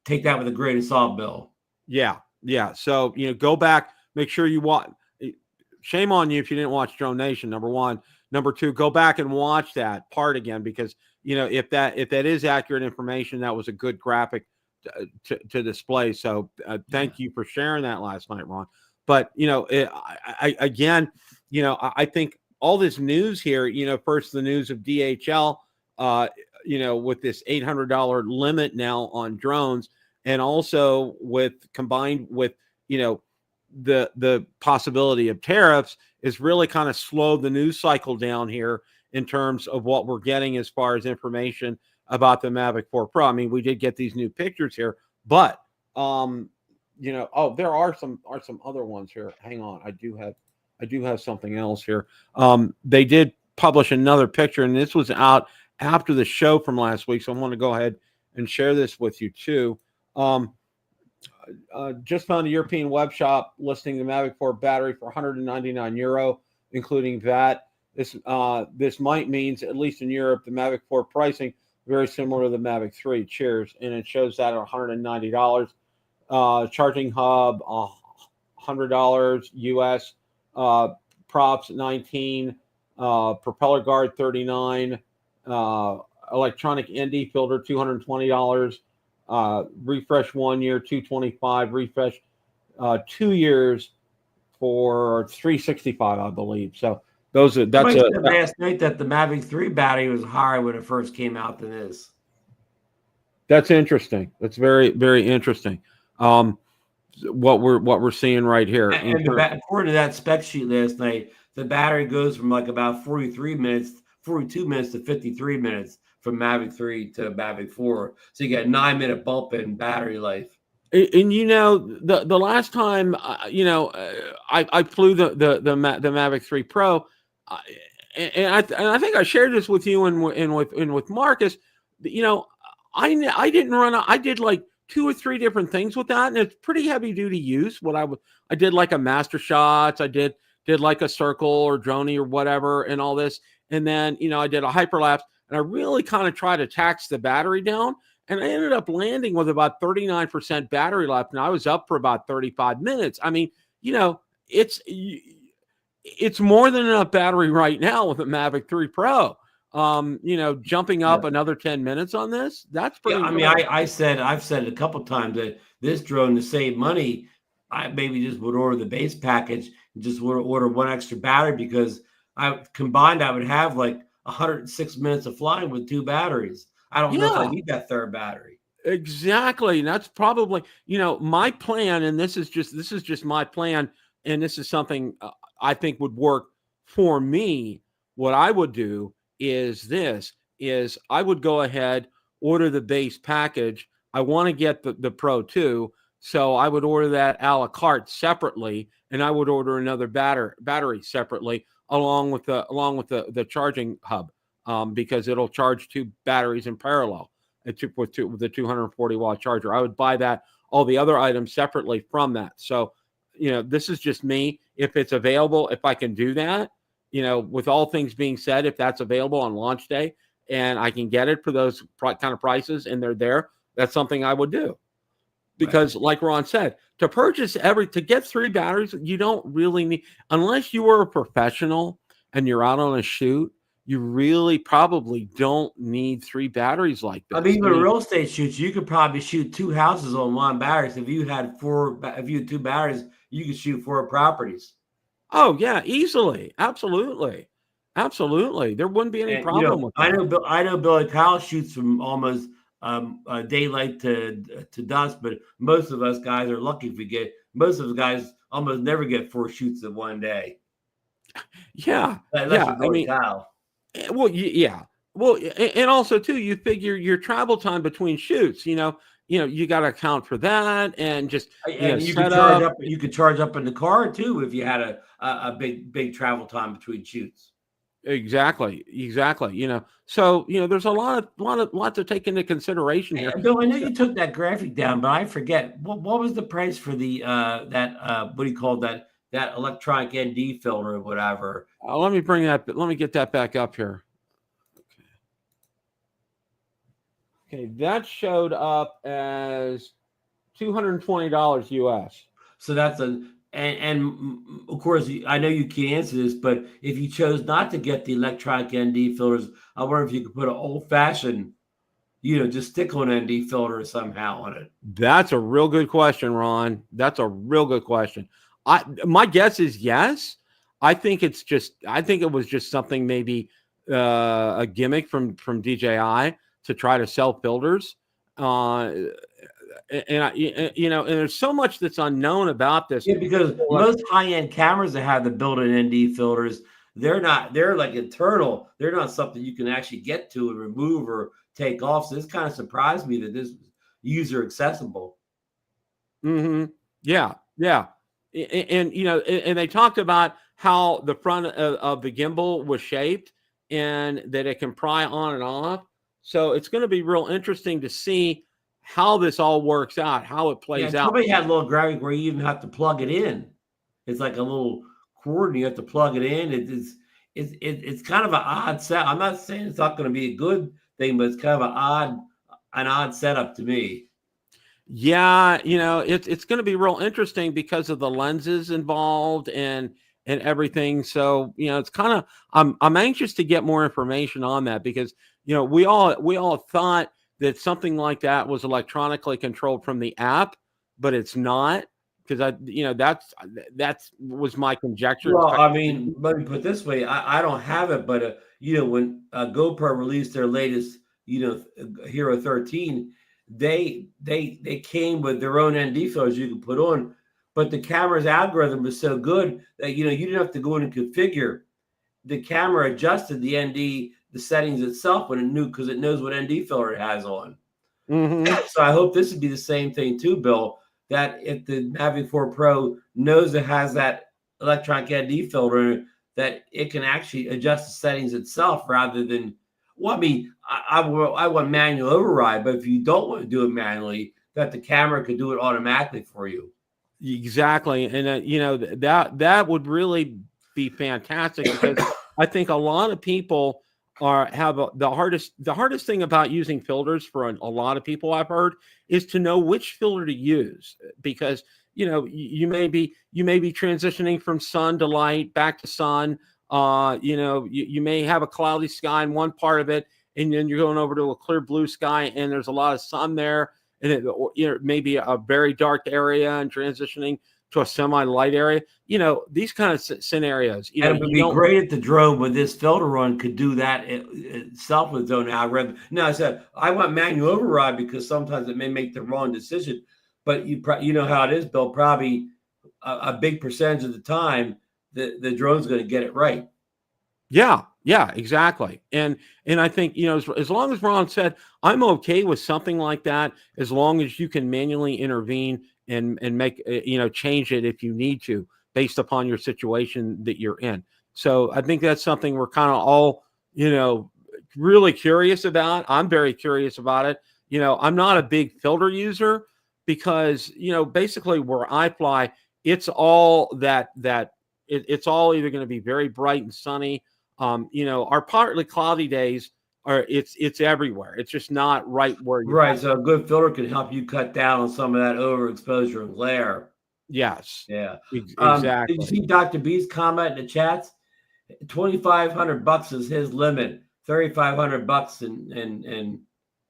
take that with a grain of salt, Bill. Yeah. So go back, make sure you watch. Shame on you if you didn't watch Drone Nation. Number one. Number two, go back and watch that part again, because if that is accurate information, that was a good graphic to display. So thank you for sharing that last night, Ron. But I think all this news here, first the news of DHL, with this $800 limit now on drones, and also combined with the possibility of tariffs, is really kind of slowed the news cycle down here in terms of what we're getting as far as information about the Mavic 4 Pro. I mean, we did get these new pictures here, but there are some other ones here. Hang on, I do have something else here. They did publish another picture, and this was out after the show from last week, so I want to go ahead and share this with you too. Just found a European web shop listing the Mavic 4 battery for €199, including VAT. This might means, at least in Europe, the Mavic 4 pricing very similar to the Mavic 3. Cheers. And it shows that at $190. Charging hub, $100 US. Props, $19. Propeller guard, $39. Electronic ND filter, $220. Refresh 1 year, $225. Refresh 2 years for $365, I believe. So that's last night that the Mavic 3 battery was higher when it first came out than this. That's interesting. That's very, very interesting. What we're seeing right here. And according to that spec sheet last night, the battery goes from like about 42 minutes to 53 minutes from Mavic 3 to Mavic 4. So you get a 9-minute bump in battery life. And the last time I flew the Mavic 3 Pro, and I think I shared this with you and with Marcus. I didn't run. I did like 2 or 3 different things with that, and it's pretty heavy duty use. I did like a master shots. I did like a circle or droney or whatever, and all this, and then I did a hyperlapse, and I really kind of tried to tax the battery down. And I ended up landing with about 39% battery life, and I was up for about 35 minutes. I mean, it's more than enough battery right now with the Mavic 3 Pro. Jumping up another 10 minutes on this, that's pretty. Yeah, I mean, I've said it a couple of times that this drone, to save money, I maybe just would order the base package and just order 1 extra battery, because I would have like 106 minutes of flying with 2 batteries. I don't know if I need that 3rd battery. Exactly. And that's probably, my plan. And this is just my plan. And this is something I think would work for me. What I would do is I would go ahead, order the base package. I want to get the Pro 2. So I would order that a la carte separately, and I would order another battery separately along with the charging hub. Because it'll charge 2 batteries in parallel with the 240 watt charger. I would buy all the other items separately from that. So, this is just me. If it's available, if I can do that, with all things being said, if that's available on launch day and I can get it for those kind of prices and they're there, that's something I would do. Because like Ron said, to get 3 batteries, you don't really need, unless you are a professional and you're out on a shoot, you really probably don't need 3 batteries like this. I mean, even real estate shoots, you could probably shoot 2 houses on 1 battery. So if you had 2 batteries, you could shoot 4 properties. Oh yeah, easily, absolutely. There wouldn't be any problem with that. I know Billy Kyle shoots from almost daylight to dusk, but most of us guys are lucky if we get. Most of the guys almost never get 4 shoots in one day. Yeah. Unless Yeah. you're going Kyle. Well, yeah. Well, and also too, you figure your travel time between shoots, you got to account for that and just, And you could set charge up. up. You could charge up in the car too if you had a big travel time between shoots. Exactly. So, there's a lot to take into consideration here. Bill, I know you took that graphic down, but I forget what was the price for the what do you call that electronic ND filter or whatever. Let me get that back up here. Okay, that showed up as $220 US. So that's and of course I know you can't answer this, but if you chose not to get the electronic ND filters, I wonder if you could put an old fashioned, just stick on ND filter somehow on it. That's a real good question, Ron. That's a real good question. My guess is yes. I think it was just something, maybe a gimmick from DJI to try to sell filters. And there's so much that's unknown about this. Yeah, because most high-end cameras that have the built-in ND filters, they're like internal. They're not something you can actually get to and remove or take off. So this kind of surprised me that this was user accessible. Mm-hmm. Yeah. And they talked about how the front of the gimbal was shaped and that it can pry on and off. So it's going to be real interesting to see how this all works out, how it plays out. Somebody had a little graphic where you even have to plug it in. It's like a little cord and you have to plug it in. It's kind of an odd set. I'm not saying it's not going to be a good thing, but it's kind of an odd setup to me. Yeah, it's going to be real interesting because of the lenses involved and everything. So, it's kind of I'm anxious to get more information on that because we all thought that something like that was electronically controlled from the app, but it's not, because that's was my conjecture. Well, I mean, let me put it this way: I don't have it, but when GoPro released their latest Hero 13, they came with their own ND filters you could put on, but the camera's algorithm was so good that you didn't have to go in and configure. The camera adjusted the ND, the settings itself when it knew, because it knows what ND filter it has on. Mm-hmm. So I hope this would be the same thing too, Bill, that if the Mavic 4 Pro knows it has that electronic ND filter, that it can actually adjust the settings itself rather than, well, I mean, I want manual override, but if you don't want to do it manually, that the camera could do it automatically for you. Exactly. And that would really be fantastic, because I think a lot of people the hardest thing about using filters for a lot of people, I've heard, is to know which filter to use, because you may be transitioning from sun to light, back to sun. You may have a cloudy sky in one part of it, and then you're going over to a clear blue sky and there's a lot of sun there, and it may be a very dark area and transitioning to a semi-light area. These kind of scenarios. And it would be great if the drone with this filter run could do that itself with its own algorithm. Now, I said I want manual override because sometimes it may make the wrong decision, but you know how it is, Bill. Probably a big percentage of the time, the drone's going to get it right. Yeah, exactly. And I think, as long as Ron said, I'm okay with something like that, as long as you can manually intervene and make, change it if you need to, based upon your situation that you're in. So I think that's something we're kind of all, really curious about. I'm very curious about it. I'm not a big filter user because, basically where I fly, it's all it's all either going to be very bright and sunny. Our partly cloudy days it's everywhere. It's just not right where you're right. So a good filter can help you cut down on some of that overexposure and glare. Yes. Yeah. Exactly. Did you see Dr. B's comment in the chats? $2,500 is his limit. $3,500 and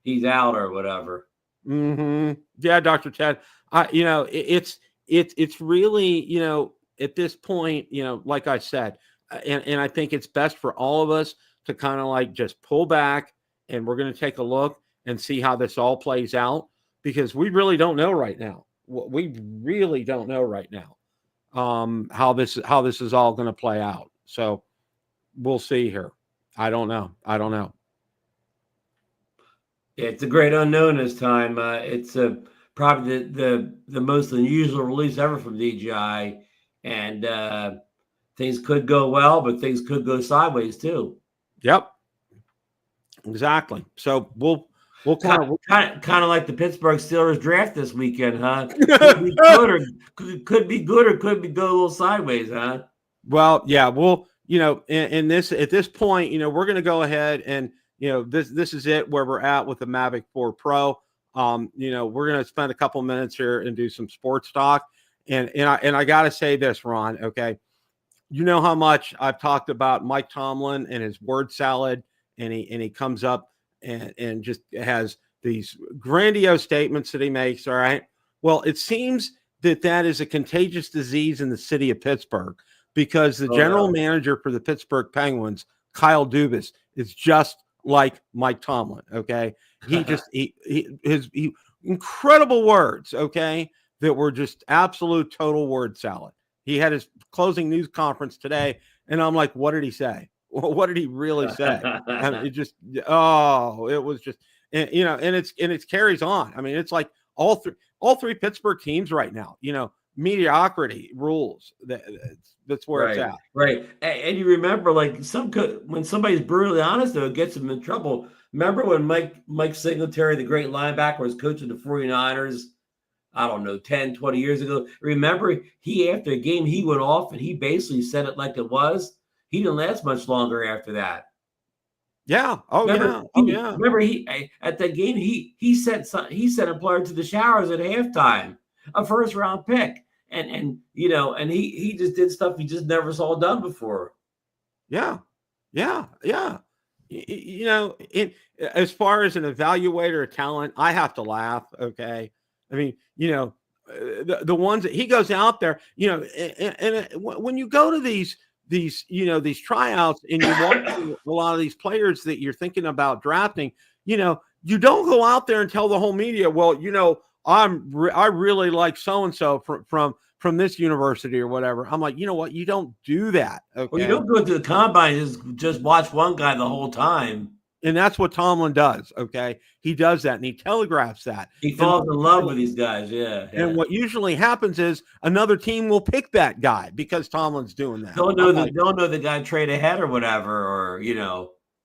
he's out or whatever. Mm-hmm. Yeah, Dr. Ted. It's really, at this point, like I said, and I think it's best for all of us to kind of like just pull back, and we're going to take a look and see how this all plays out, because we really don't know right now. We really don't know right now how this is all going to play out. So we'll see here. I don't know. It's a great unknown this time. It's probably the most unusual release ever from DJI, and things could go well, but things could go sideways too. Yep, exactly. So we'll kind of like the Pittsburgh Steelers draft this weekend, huh? Could be good or could be go a little sideways, huh? Well, yeah, we'll in this at this point, we're going to go ahead and this is it where we're at with the Mavic 4 Pro. We're going to spend a couple minutes here and do some sports talk, and I got to say this, Ron. Okay, you know how much I've talked about Mike Tomlin and his word salad, and he comes up and just has these grandiose statements that he makes. All right. Well, it seems that is a contagious disease in the city of Pittsburgh, because the general manager for the Pittsburgh Penguins, Kyle Dubas, is just like Mike Tomlin. Okay. He just, his incredible words. Okay. That were just absolute total word salad. He had his closing news conference today, and I'm like, what did he say? What did he really say? And it just, it was just, and it carries on. I mean, it's like all three Pittsburgh teams right now, mediocrity rules. That's where it's at. Right. And you remember, like, when somebody's brutally honest, though, it gets them in trouble. Remember when Mike Singletary, the great linebacker, was coaching the 49ers, I don't know, 10, 20 years ago? Remember, after a game, he went off and he basically said it like it was. He didn't last much longer after that. Yeah. Remember, at that game, he sent a player to the showers at halftime, a first-round pick. And he just did stuff he just never saw done before. Yeah. As far as an evaluator of talent, I have to laugh. Okay. I mean, the ones that he goes out there, and when you go to these tryouts and you watch a lot of these players that you're thinking about drafting, you don't go out there and tell the whole media, well, I really like so-and-so from this university or whatever. I'm like, you know what? You don't do that. Okay. Well, you don't go to the combine and just watch one guy the whole time. And that's what Tomlin does. Okay. He does that and he telegraphs that. He falls in love with these guys. Yeah. And what usually happens is another team will pick that guy because Tomlin's doing that. Don't know the guy trade ahead or whatever, or,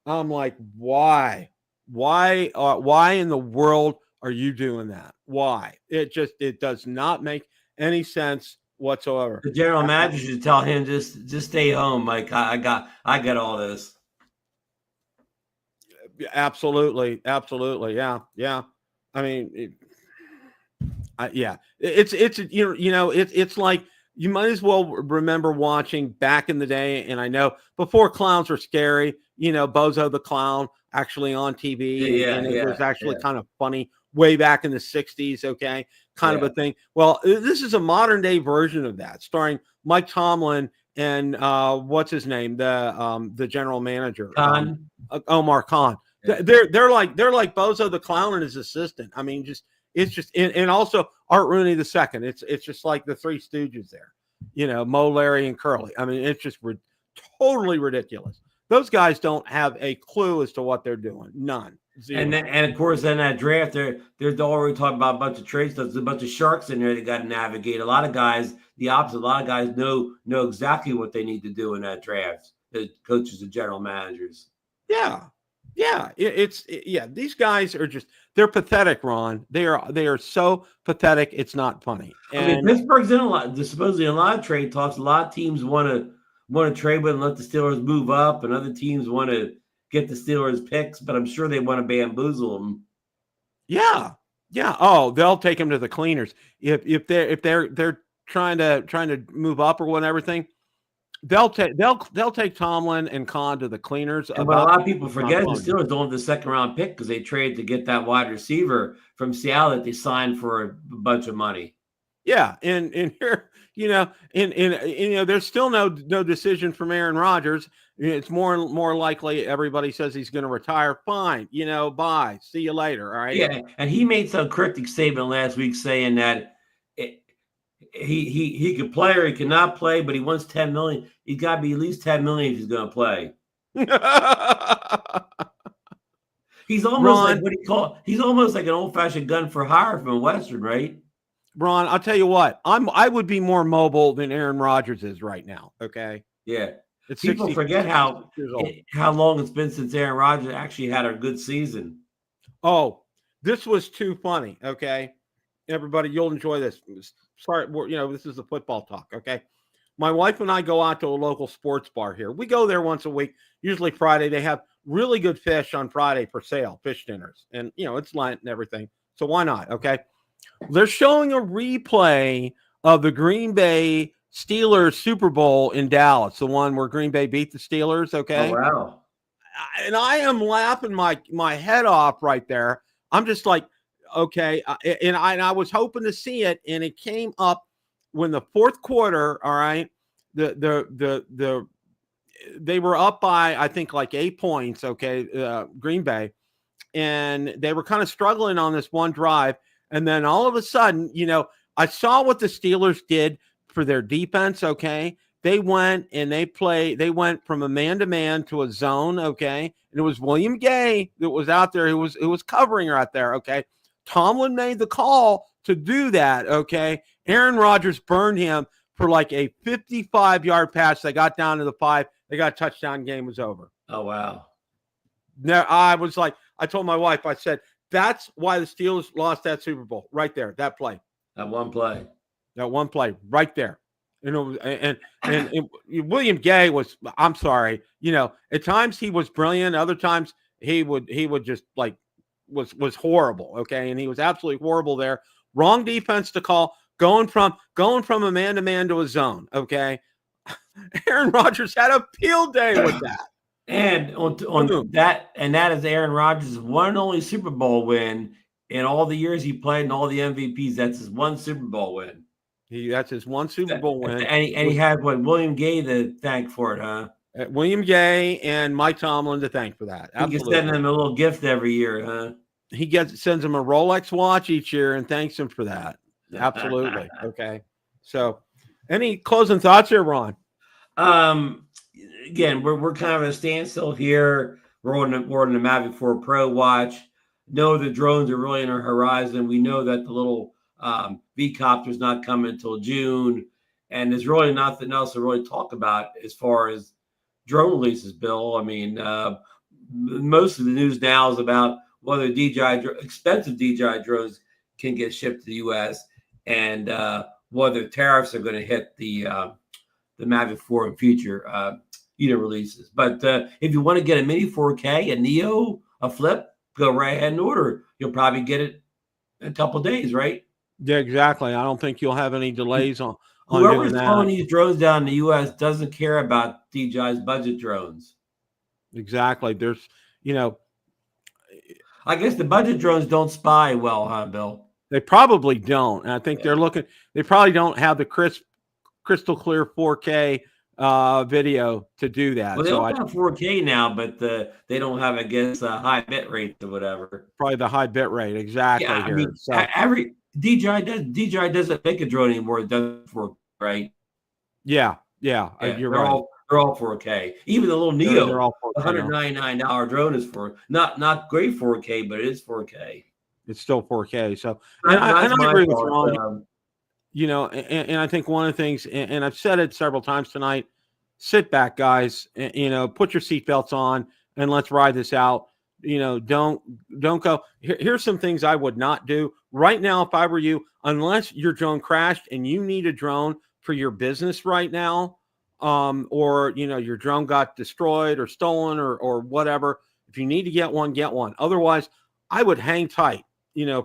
I'm like, why in the world are you doing that? Why? It does not make any sense whatsoever. The general manager should tell him just stay home, Mike. I got all this. Absolutely. Yeah. I mean, it's like you might as well remember watching back in the day. And I know before clowns were scary, Bozo the Clown actually on TV. It was actually kind of funny way back in the 60s. Okay. Kind of a thing. Well, this is a modern day version of that, starring Mike Tomlin and what's his name? The general manager. Omar Khan. Yeah. They're like Bozo the Clown and his assistant. I mean, and also Art Rooney II. It's just like the Three Stooges there, Mo, Larry, and Curly. I mean, it's just totally ridiculous. Those guys don't have a clue as to what they're doing. None. Zero. And of course, in that draft, they're already talking about a bunch of trade stuff. There's a bunch of sharks in there that got to navigate. A lot of guys, the opposite. A lot of guys know exactly what they need to do in that draft. The coaches and general managers. Yeah. These guys are they're pathetic, Ron. They are so pathetic. It's not funny. And Pittsburgh's in supposedly a lot of trade talks. A lot of teams want to trade with and let the Steelers move up, and other teams want to get the Steelers picks, but I'm sure they want to bamboozle them. Yeah. Oh, they'll take them to the cleaners if they're trying to move up or whatever thing. They'll take Tomlin and Khan to the cleaners. But a lot of people forget the Steelers don't have the second round pick because they traded to get that wide receiver from Seattle that they signed for a bunch of money. Yeah, and here, there's still no decision from Aaron Rodgers. It's more likely everybody says he's going to retire. Fine, bye. See you later. All right. Yeah, and he made some cryptic statement last week saying that he could play or he cannot play, but he wants 10 million. He's got to be at least 10 million if he's going to play. He's almost Ron, like he's almost like an old-fashioned gun for hire from Western, right? Ron, I'll tell you what, I would be more mobile than Aaron Rodgers is right now. Okay. Yeah. It's People forget how long it's been since Aaron Rodgers actually had a good season. Oh, this was too funny. Okay. Everybody, you'll enjoy this. Sorry, this is the football talk. Okay. My wife and I go out to a local sports bar here. We go there once a week, usually Friday. They have really good fish on Friday for sale, fish dinners. And, it's Lent and everything. So why not? Okay. They're showing a replay of the Green Bay Steelers Super Bowl in Dallas, the one where Green Bay beat the Steelers. Okay. Oh, wow. And I am laughing my head off right there. I'm just like, okay. And I was hoping to see it, and it came up when the fourth quarter. All right. They were up by, I think, like 8 points. Okay. Green Bay. And they were kind of struggling on this one drive. And then all of a sudden, I saw what the Steelers did for their defense. Okay. They went from a man-to-man to a zone. Okay. And it was William Gay that was out there. It was covering right there. Okay. Tomlin made the call to do that. Okay. Aaron Rodgers burned him for like a 55-yard pass. They got down to the 5. They got a touchdown. Game was over. Oh, wow. Now, I was like, I told my wife, I said, that's why the Steelers lost that Super Bowl right there. That play. That one play right there. And William Gay was, I'm sorry, at times he was brilliant. Other times he would just like was horrible. Okay. And he was absolutely horrible there. Wrong defense to call, going from a man-to-man to a zone. Okay. Aaron Rodgers had a field day with that. And on that, and that is Aaron Rodgers' one and only Super Bowl win in all the years he played and all the MVPs. That's his one Super Bowl win. That's his one Super Bowl win. And he had William Gay to thank for it, huh? William Gay and Mike Tomlin to thank for that. Absolutely. He can send him a little gift every year, huh? He sends him a Rolex watch each year and thanks him for that. Absolutely. Okay. So, any closing thoughts here, Ron? Again, we're kind of at a standstill here. We're on the Mavic 4 Pro watch. Know the drones are really in our horizon. We know that the little V-copter is not coming until June, and there's really nothing else to really talk about as far as drone releases, Bill. I mean, most of the news now is about whether expensive DJI drones can get shipped to the U.S. and whether tariffs are going to hit the Mavic 4 in future releases. But if you want to get a mini 4K, a Neo, a Flip, go right ahead and order. You'll probably get it in a couple of days, right? Yeah, exactly. I don't think you'll have any delays on whoever's throwing these drones down in the U.S. doesn't care about DJI's budget drones. Exactly. There's, I guess the budget drones don't spy well, huh, Bill? They probably don't. And I think they probably don't have the crystal clear 4K video to do that. Well, they don't have 4K now, but they don't have, I guess, high bit rate or whatever. Probably the high bit rate, exactly. Yeah, I mean, every DJI doesn't make a drone anymore. It does 4K, right? Yeah, you're right. They're all 4K. Even the little Neo, they're all 4K, $199 drone is not great 4K, but it is 4K. It's still 4K. So I agree with Ron. And I think one of the things, and I've said it several times tonight, sit back, guys, and, put your seatbelts on and let's ride this out. Don't go. Here's some things I would not do right now if I were you, unless your drone crashed and you need a drone for your business right now, or, your drone got destroyed or stolen or whatever. If you need to get one, get one. Otherwise, I would hang tight,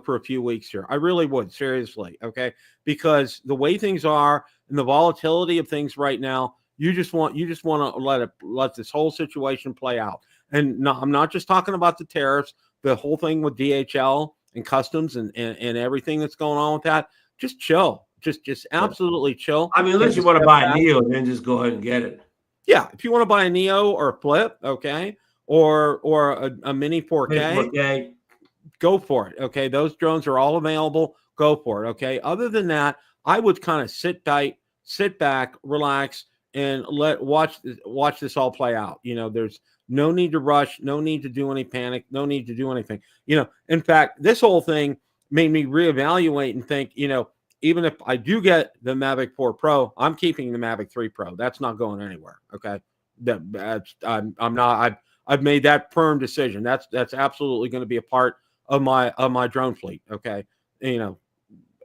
for a few weeks here. I really would, seriously. Okay. Because the way things are and the volatility of things right now, you just want to let this whole situation play out. And no, I'm not just talking about the tariffs, the whole thing with DHL and customs and everything that's going on with that. Just chill. Just absolutely chill. I mean, unless you want to buy a Neo, then just go ahead and get it. Yeah. If you want to buy a Neo or a Flip, okay, or a mini 4K, go for it. Okay. Those drones are all available. Go for it. Okay. Other than that, I would kind of sit tight, sit back, relax, and watch this all play out. You know, there's no need to rush, no need to do any panic, no need to do anything. You know, in fact, this whole thing made me reevaluate and think, you know, even if I do get the Mavic 4 Pro, I'm keeping the Mavic 3 Pro. That's not going anywhere. Okay. I'm not, I've made that firm decision. That's absolutely going to be a part of my drone fleet. Okay. You know,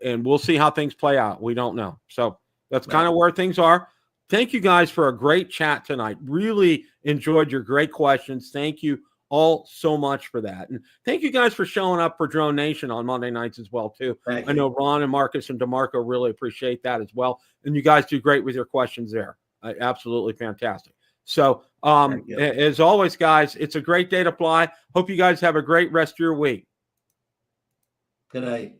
and we'll see how things play out. We don't know. So that's kind of where things are. Thank you guys for a great chat tonight. Really enjoyed your great questions. Thank you all so much for that. And thank you guys for showing up for Drone Nation on Monday nights as well, too. I know Ron and Marcus and DeMarco really appreciate that as well. And you guys do great with your questions there. Absolutely fantastic. So as always, guys, it's a great day to fly. Hope you guys have a great rest of your week. Good night.